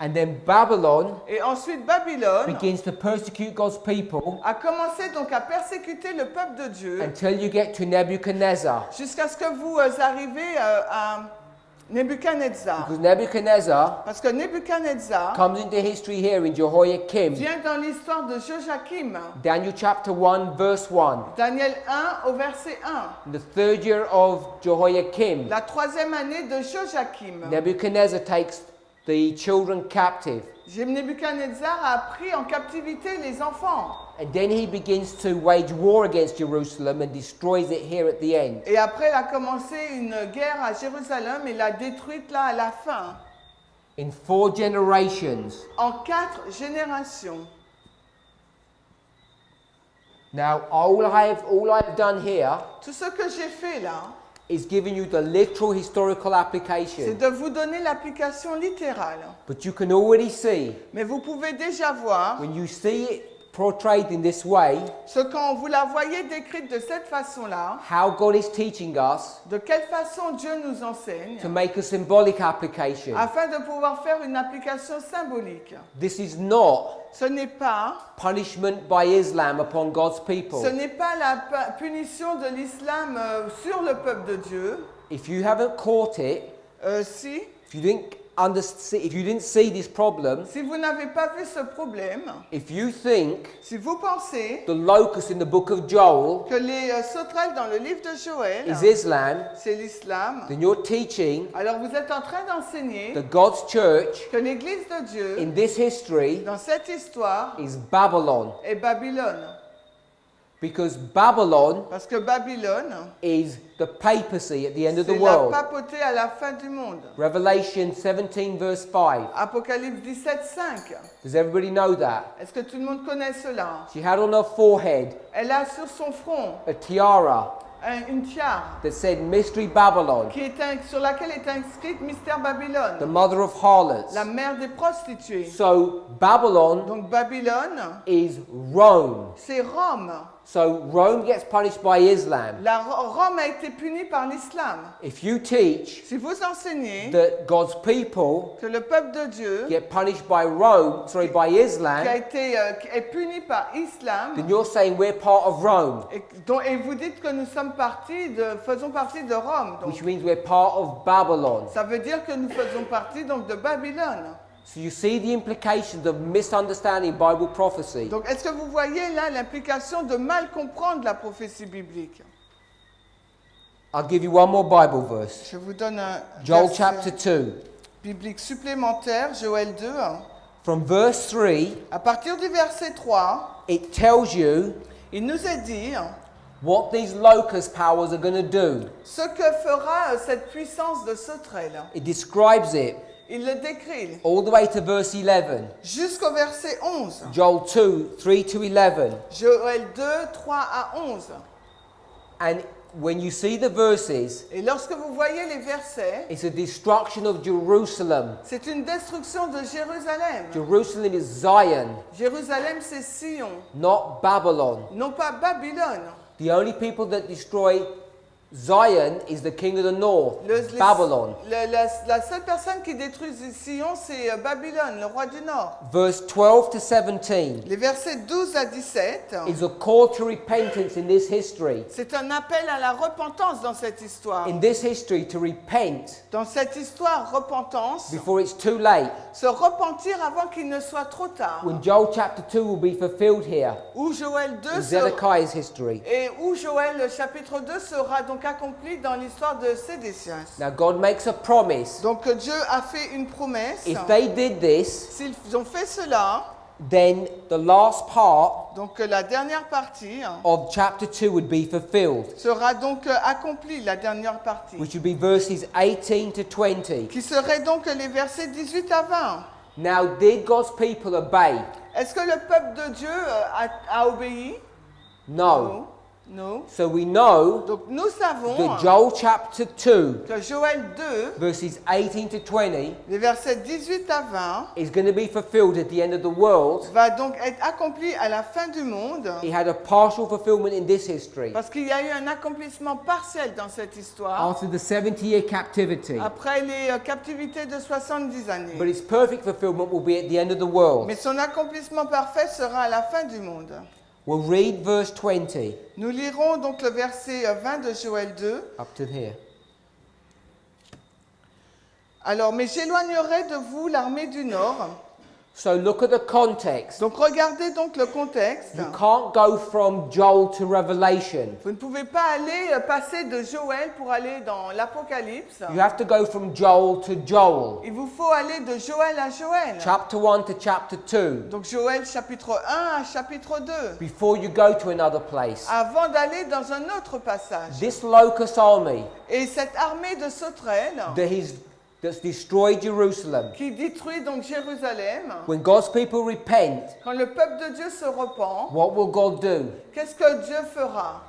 And then Babylon Et ensuite Babylone begins to persecute God's people a commencé donc à persécuter le peuple de Dieu until you get to Nebuchadnezzar. jusqu'à ce que vous arrivez à Nebuchadnezzar. Because Nebuchadnezzar Parce que Nebuchadnezzar comes into history here in Jehoiakim, vient dans l'histoire de Joachim, Daniel chapter 1 verse 1. Daniel 1 au verset 1. In the 3rd year of Jehoiakim, La 3e année de Joachim. Nebuchadnezzar takes the children captive. Nebuchadnezzar a pris en captivité les enfants. And then he begins to wage war against Jerusalem and destroys it here at the end. Et après, il a commencé une guerre à Jérusalem et l'a détruite là à la fin. In 4 generations. En 4 générations. Now, all I've done here Tout ce que j'ai fait là, is giving you the literal historical c'est application. de vous donner l'application littérale. But you can already see, Mais vous pouvez déjà voir when you see it portrayed in this way, quand vous la voyez décrite de cette façon-là, how God is teaching us de quelle façon Dieu nous enseigne, to make a symbolic application. afin de pouvoir faire une application symbolique. This is not Ce n'est pas punishment by Islam upon God's people. Ce n'est pas la punition de l'islam sur le peuple de Dieu. If you haven't caught it, Si if you didn't see this problem, vous n'avez pas vu ce problème, if you think si vous pensez the locust in the book of Joel que les sauterelles dans le livre de Joël, is Islam, c'est l'islam, then you're teaching alors vous êtes en train d'enseigner that God's church que l'Église de Dieu, in this history dans cette histoire, is Babylon. est Babylone. Because Babylon Parce que Babylone, is the papacy at the end of the c'est la world. papauté à la fin du monde. Revelation 17 verse 5. Apocalypse 17:5. Does everybody know that? Est-ce que tout le monde connaît cela? She had on her forehead Elle a sur son front a tiara une tiare that said Mystery Babylon, sur laquelle est inscrite Mystère the Babylone, mother of harlots. la mère des prostituées. So Babylon Donc Babylone, is Rome. c'est Rome. So Rome gets punished by Islam. Rome a été punie par l'islam. If you teach Si vous enseignez that God's people que le peuple de Dieu get punished by by Islam, qui est puni par l'islam, then you're saying we're part of Rome, et vous dites que nous faisons partie de Rome. Donc, which means we're part of Babylon. ça veut dire que nous faisons partie donc de Babylone. So you see the implications of misunderstanding Bible prophecy. Donc, est-ce que vous voyez là l'implication de mal comprendre la prophétie biblique? I'll give you one more Bible verse. Je vous donne un Joel verset. chapter 2. biblique supplémentaire, Joël 2. From verse 3, À partir du verset 3, it tells you il nous est dit what these locust powers are going to do. ce que fera cette puissance de sauterelle. It describes it Il le décrit all the way to verse 11. jusqu'au verset 11. Joel 2, 3 to 11. Joël 2, 3 à 11. And when you see the verses, Et lorsque vous voyez les versets, it's a destruction of Jerusalem. c'est une destruction de Jérusalem. Jerusalem is Zion, Jérusalem, c'est Sion, not Babylon. non pas Babylone. The only people that destroy Zion is the king of the north, Le- Babylon. la seule personne qui détruit Sion, c'est Babylone, le roi du Nord. Verse 12 to 17 Les versets 12 à 17, is a call to repentance in this history. c'est un appel à la repentance dans cette histoire. In this history, to repent Dans cette histoire, repentance, before it's too late. se repentir avant qu'il ne soit trop tard. When Joel chapter 2 will be fulfilled here Où Joël 2 in Zedekiah's history. et où Joël chapitre 2 sera donc accompli dans l'histoire de Sédécias. Now God makes a promise. Donc Dieu a fait une promesse. If they did this, S'ils ont fait cela, then the last part donc la dernière partie of chapter 2 would be fulfilled, sera donc accomplie, la dernière partie, which would be verses 18 to 20. qui serait donc les versets 18 à 20. Now, did God's people obey? Est-ce que le peuple de Dieu a obéi? No. Non. So we know Donc nous savons that Joel chapter 2, que Joël 2, verses 18 to 20, les versets 18 à 20, is going to be fulfilled at the end of the world. va donc être accompli à la fin du monde, It had a partial fulfillment in this history. parce qu'il y a eu un accomplissement partiel dans cette histoire, After the 70-year captivity. après les captivités de 70 années. But its perfect fulfillment will be at the end of the world. Mais son accomplissement parfait sera à la fin du monde. We'll read verse 20 Nous lirons donc le verset 20 de Joël 2. up to here. Alors, mais j'éloignerai de vous l'armée du Nord. So look at the context. Donc regardez donc le contexte. You can't go from Joel to Revelation. Vous ne pouvez pas aller passer de Joël pour aller dans l'Apocalypse. You have to go from Joel to Joel. Il vous faut aller de Joël à Joël. Chapter 1 to chapter 2. Donc Joël chapitre 1 à chapitre 2. Before you go to another place. Avant d'aller dans un autre passage. This locust army Et cette armée de sauterelles that's destroyed Jerusalem. qui détruit donc Jérusalem, When God's people repent, quand le peuple de Dieu se repent, what will God do? qu'est-ce que Dieu fera?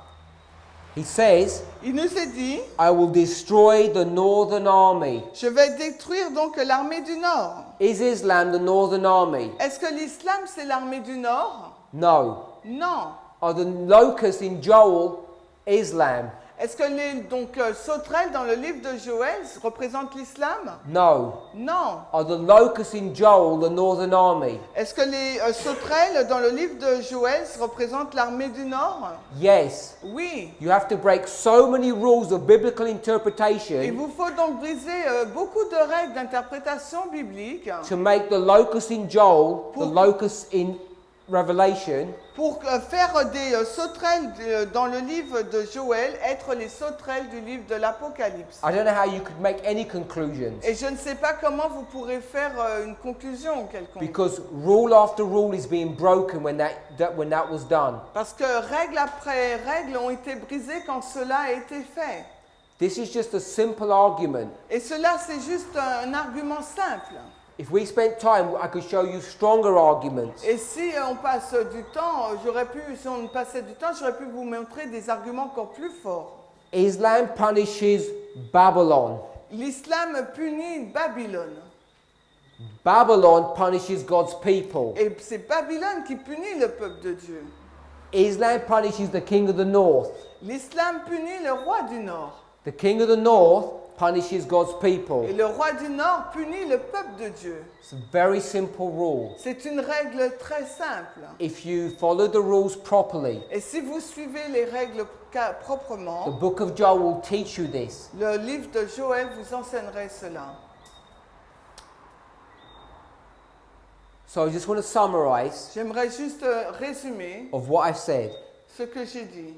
He says, Il nous est dit, I will destroy the northern army. je vais détruire donc l'armée du Nord. Is Islam the northern army? Est-ce que l'islam c'est l'armée du Nord? No. Non. Are the locusts in Joel Islam? Est-ce que les sauterelles dans le livre de Joël représentent l'islam? No. Non. Are the locusts in Joel the northern army? Est-ce que les sauterelles dans le livre de Joël représentent l'armée du Nord? Yes. Oui. You have to break so many rules of biblical Il interpretation vous faut donc briser beaucoup de règles d'interprétation biblique to make the locusts in Joel the locusts in Revelation pour faire des sauterelles dans le livre de Joël être les sauterelles du livre de l'Apocalypse. I don't know how you could make any conclusions Et je ne sais pas comment vous pourrez faire une conclusion quelconque. because rule after rule is being broken when that was done. Parce que règle après règle ont été brisées quand cela a été fait. This is just a simple argument. Et cela, c'est juste un argument simple. If we spent time, I could show you stronger arguments. Et si on passe du temps, si on passait du temps, j'aurais pu vous montrer des arguments encore plus forts. Islam punishes Babylon. L'islam punit Babylone. Babylon punishes God's people. Et c'est Babylone qui punit le peuple de Dieu. Islam punishes the king of the north. L'islam punit le roi du Nord. The king of the north punishes God's people. Et le roi du Nord punit le peuple de Dieu. It's a very simple rule. C'est une règle très simple. If you follow the rules properly, Et si vous suivez les règles proprement, the book of Joel will teach you this. le livre de Joël vous enseignerait cela. So I just want to summarize J'aimerais juste résumer of what I've said. ce que j'ai dit.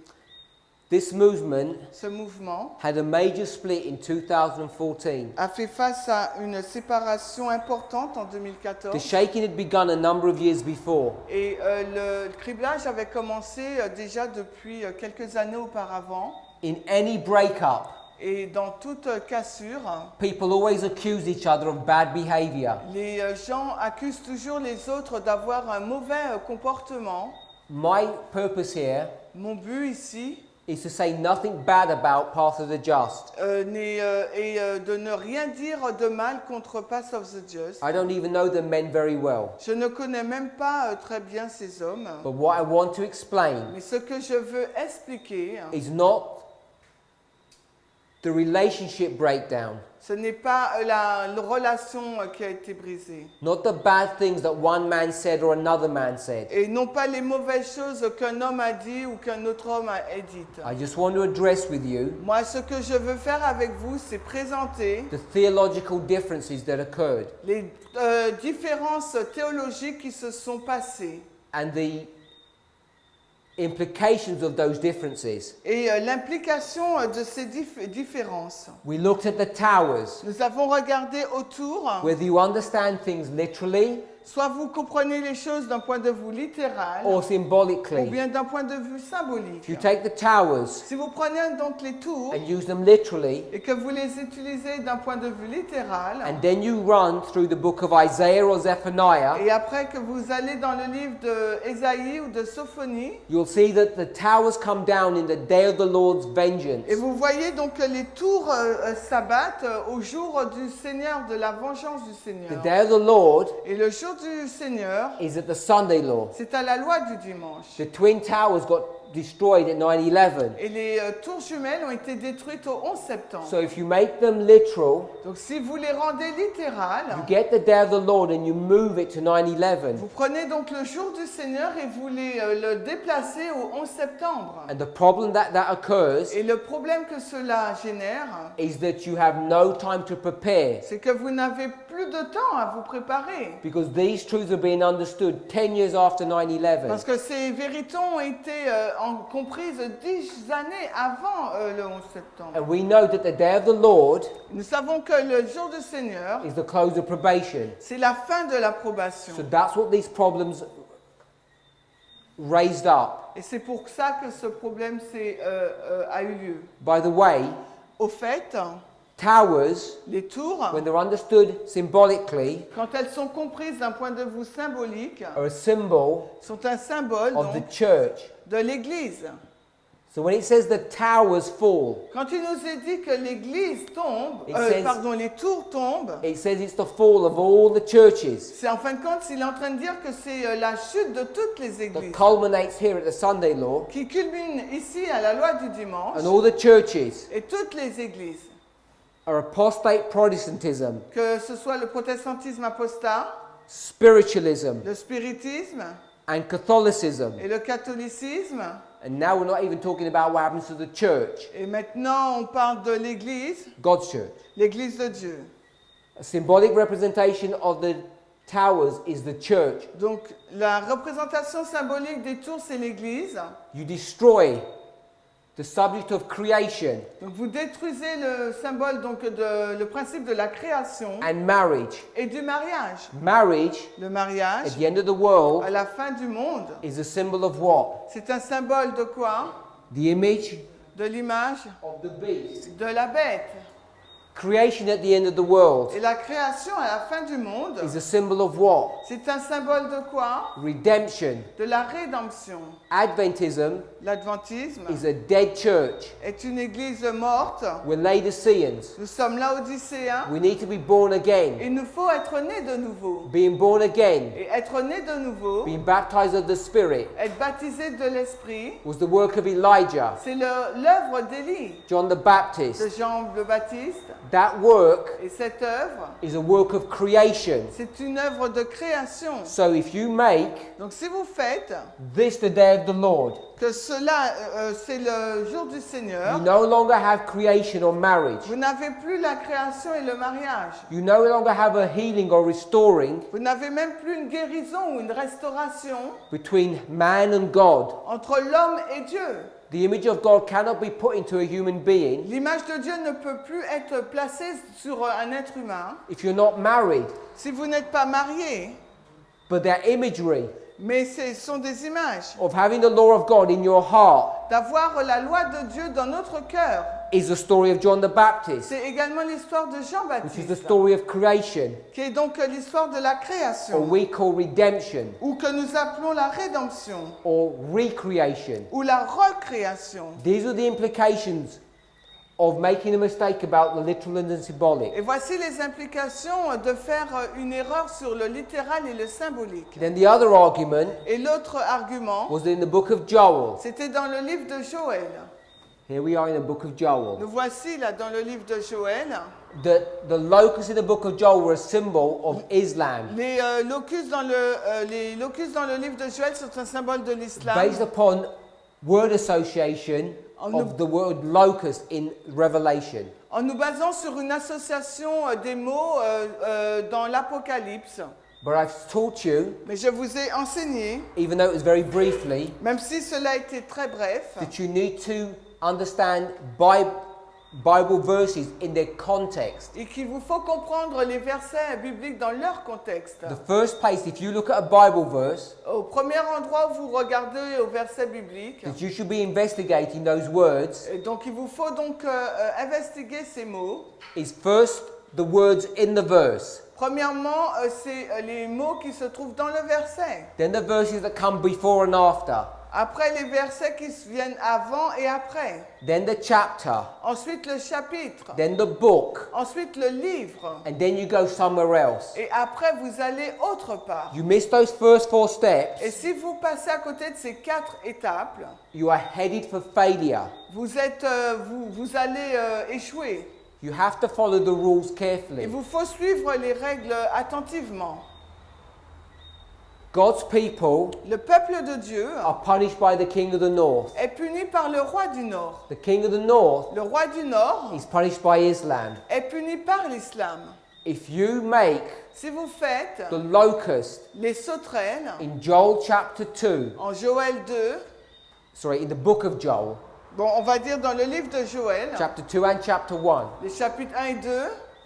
This movement ce mouvement had a major split in 2014. a fait face à une séparation importante en The 2014. shaking had begun a number of years before. Et le criblage avait commencé déjà depuis quelques années auparavant. In any breakup, Et dans toute cassure, people always accuse each other of bad behavior. les gens accusent toujours les autres d'avoir un mauvais comportement. My purpose here Mon but ici is to say nothing bad about Path of the Just. est de ne rien dire de mal contre Path of the Just. I don't even know the men very well. Je ne connais même pas très bien ces hommes. But what I want to explain Mais ce que je veux expliquer, is not the relationship breakdown, ce n'est pas la relation qui a été brisée. not the bad things that one man said or another man said. Et non pas les mauvaises choses qu'un homme a dit ou qu'un autre homme a dites. I just want to address with you Moi, ce que je veux faire avec vous, c'est présenter the theological differences that occurred les différences théologiques qui se sont passées and the implications of those differences. et l'implication de ces différences. We looked at the towers, Nous avons regardé autour, whether you understand things literally soit vous comprenez les choses d'un point de vue littéral or ou symbolically. bien d'un point de vue symbolique. If you take the towers Si vous prenez donc les tours and use them literally, et que vous les utilisez d'un point de vue littéral, and then you run through the book of Isaiah or Zephaniah, et après que vous allez dans le livre d'Ésaïe ou de Sophonie, you'll see that the towers come down in the day of the Lord's vengeance. et vous voyez donc que les tours s'abattent au jour du Seigneur, de la vengeance du The Seigneur. day of the Lord Et le jour du Seigneur, is at the Sunday law. c'est à la loi du dimanche. The Twin Towers got destroyed at 9/11. Et les tours jumelles ont été détruites au 11 septembre. So if you make them literal, Donc si vous les rendez littérales, you get the day of the Lord and you move it to 9/11. vous prenez donc le jour du Seigneur et vous le déplacez au 11 septembre. And the problem that occurs Et le problème que cela génère, is that you have no time to prepare, c'est que vous n'avez plus de temps à vous préparer. because these truths are being understood 10 years after 9/11. Parce que ces vérités ont été comprises 10 années avant le 11 septembre. And we know that the day of the Lord Nous savons que le jour du Seigneur, is the close of probation. c'est la fin de l'approbation. So that's what these problems raised up. Et c'est pour ça que ce problème a eu lieu. By the way, Au fait, towers, les tours, when they're understood symbolically, quand elles sont comprises d'un point de vue symbolique, are a symbol sont un symbole of the donc, church. de l'Église. So when it says the towers fall, Quand il nous est dit que l'Église tombe, It says- les tours tombent, it says it's the fall of all the churches c'est en fin de compte, il est en train de dire que c'est la chute de toutes les that églises culminates here at the Sunday law, qui culmine ici à la loi du dimanche, and all the churches et toutes les églises, are apostate Protestantism, que ce soit le protestantisme apostat, spiritualism, le spiritisme and Catholicism. et le catholicisme. And now we're not even talking about what happens to the church, Et maintenant, on parle de l'Église, God's church. l'Église de Dieu. A symbolic representation of the towers is the church. Donc, la représentation symbolique des tours, c'est l'Église. You destroy the subject of creation Donc, vous détruisez le symbole, donc le principe de la création and marriage. et du mariage. Marriage, Le mariage, at the end of the world, à la fin du monde, is a symbol of what? c'est un symbole de quoi? The image De l'image of the beast. de la bête. Creation at the end of the world Et la création à la fin du monde, is a symbol of what? c'est un symbole de quoi? Redemption. De la rédemption. Adventism L'adventisme is a dead church. est une église morte. We're Laodiceans. Nous sommes laodicéens. We need to be born again. Il nous faut être nés de nouveau. Being born again, Et être né de nouveau, being baptized of the Spirit, être baptisé de l'Esprit, was the work of Elijah, c'est l'œuvre d'Élie, John the de Baptist. Jean le Baptiste. That work Et cette œuvre, is a work of creation. c'est une œuvre de création. So if you make Donc si vous faites this the day of the Lord, que cela, c'est le jour du you Seigneur, no longer have creation or marriage. vous n'avez plus la création et le mariage. You no longer have a healing or restoring Vous n'avez même plus une guérison ou une restauration between man and God. entre l'homme et Dieu. The image of God cannot be put into a human being L'image de Dieu ne peut plus être placée sur un être humain if you're not married. si vous n'êtes pas marié. But their imagery Mais ce sont des images. of having the law of God in your heart D'avoir la loi de Dieu dans notre cœur. is the story of John the Baptist, C'est également l'histoire de which is the Jean-Baptiste, story of creation, qui est donc l'histoire de la or création, we call redemption, ou que nous appelons la rédemption, or recreation. ou la recréation. These are the implications of making a mistake about the literal and the symbolic. Et voici les implications de faire une erreur sur le littéral et le symbolique. Then the other argument Et l'autre argument, was in the book of Joel. c'était dans le livre de Joël. Here we are in the book of Joel. Nous voici là dans le livre de Joël. The locusts in the book of Joel were a symbol of Islam, Les locustes dans le livre de Joël sont un symbole de l'islam. based upon word association of the word locust in Revelation. En nous basant sur une association des mots dans l'Apocalypse. But I've taught you, Mais je vous ai enseigné, even though it was very briefly, même si cela a été très bref, that you need to understand Bible verses in their context. et qu'il vous faut comprendre les versets bibliques dans leur contexte. The first place, if you look at a Bible verse, Au premier endroit où vous regardez au verset biblique, that you should be investigating those words, et donc il vous faut donc investiguer ces mots. is first the words in the verse, Premièrement, c'est les mots qui se trouvent dans le verset. then the verses that come before and after, Après les versets qui viennent avant et après. then the chapter, Ensuite le chapitre. then the book, Ensuite le livre. and then you go somewhere else. Et après vous allez autre part. You miss those first 4 Et steps, si vous passez à côté de ces 4 étapes, you are headed for failure. vous allez échouer. You have to follow the rules Il carefully. vous faut suivre les règles attentivement. God's people Le peuple de Dieu are punished by the king of the north. est puni par le roi du Nord. The king of the north Le roi du Nord is punished by Islam. est puni par l'islam. If you make Si vous faites the locust les sauterelles in Joel chapter 2, en Joël 2, in the book of Joel, bon, on va dire dans le livre de Joël, chapter 2 and chapter 1, les chapitres 1 et 2,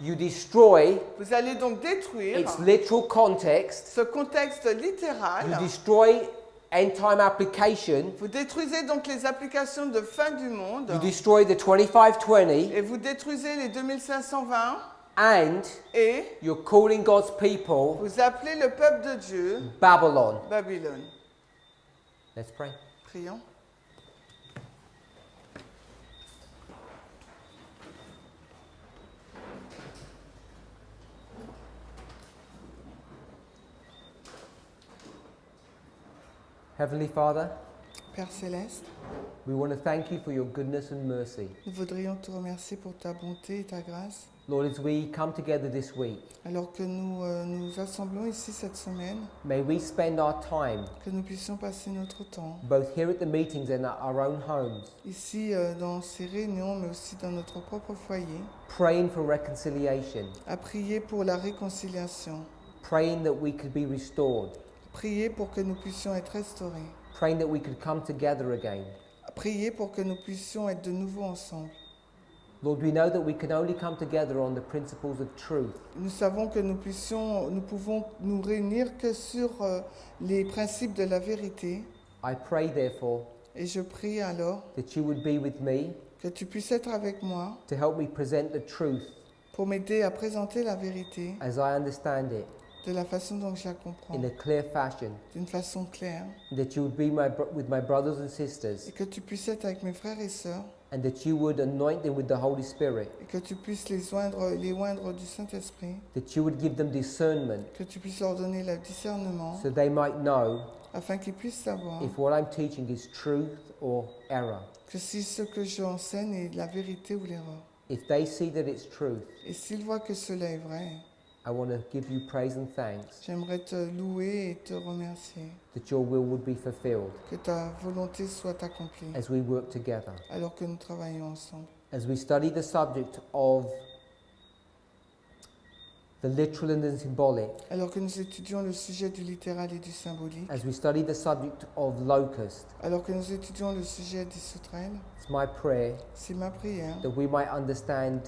you destroy vous allez donc détruire its literal context, ce contexte littéral. you destroy end time application, Vous détruisez donc les applications de fin du monde you destroy the 2520, et vous détruisez les 2520 and et you're calling God's people vous appelez le peuple de Dieu Babylon. Babylone. Let's pray. Prions. Heavenly Father, Père Céleste, we want to thank you for your goodness and mercy. nous voudrions te remercier pour ta bonté et ta grâce. Lord, as we come together this week, Alors que nous nous assemblons ici cette semaine, may we spend our time, que nous puissions passer notre temps both here at the meetings and at our own homes, ici dans ces réunions, mais aussi dans notre propre foyer, praying for reconciliation, à prier pour la réconciliation, praying that we could be restored, prier pour que nous puissions être restaurés, praying that we could come together again. prier pour que nous puissions être de nouveau ensemble. Lord, we know that we can only come together on the principles of truth. Nous savons que nous pouvons nous réunir que sur les principes de la vérité. I pray, therefore, Et je prie alors that you would be with me que tu puisses être avec moi to help me present the truth pour m'aider à présenter la vérité as I understand it de la façon dont je la comprends, in a clear fashion, d'une façon claire, that you would be with my brothers and sisters, et que tu puisses être avec mes frères et sœurs, and that you would anoint them with the Holy Spirit, et que tu puisses les oindre du Saint-Esprit, that you would give them discernment que tu puisses leur donner le discernement, so they might know afin qu'ils puissent savoir if what I'm teaching is truth or error. que si ce que j'enseigne est la vérité ou l'erreur. If they see that it's truth, Et s'ils voient que cela est vrai, I want to give you praise and thanks j'aimerais te louer et te remercier, that your will would be fulfilled que ta volonté soit accomplie, as we work together. alors que nous travaillons ensemble. As we study the subject of the literal and the symbolic, alors que nous étudions le sujet du littéral et du symbolique, as we study the subject of locust, alors que nous étudions le sujet des sauterelles, it's my prayer c'est ma prière that we might understand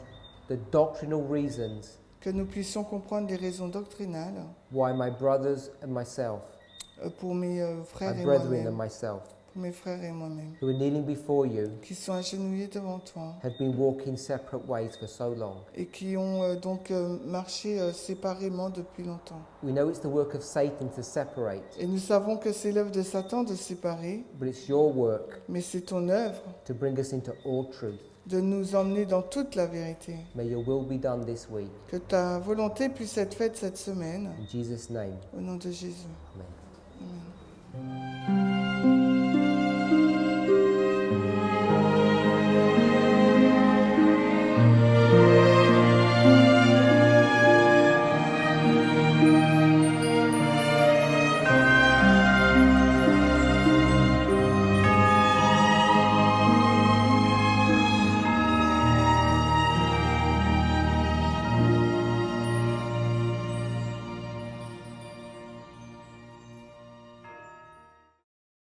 the doctrinal reasons que nous puissions comprendre les raisons doctrinales why my brothers and myself, pour mes frères my et brethren and moi-même, myself, pour mes frères et moi-même, who are kneeling before you, qui sont agenouillés devant toi have been walking separate ways for so long. et qui ont donc marché séparément depuis longtemps. We know it's the work of Satan to separate, Et nous savons que c'est l'œuvre de Satan de séparer, but it's your work mais c'est ton œuvre to bring us into all truth. de nous emmener dans toute la vérité. May your will be done this week. Que ta volonté puisse être faite cette semaine, In Jesus' name, au nom de Jésus. amen. Amen.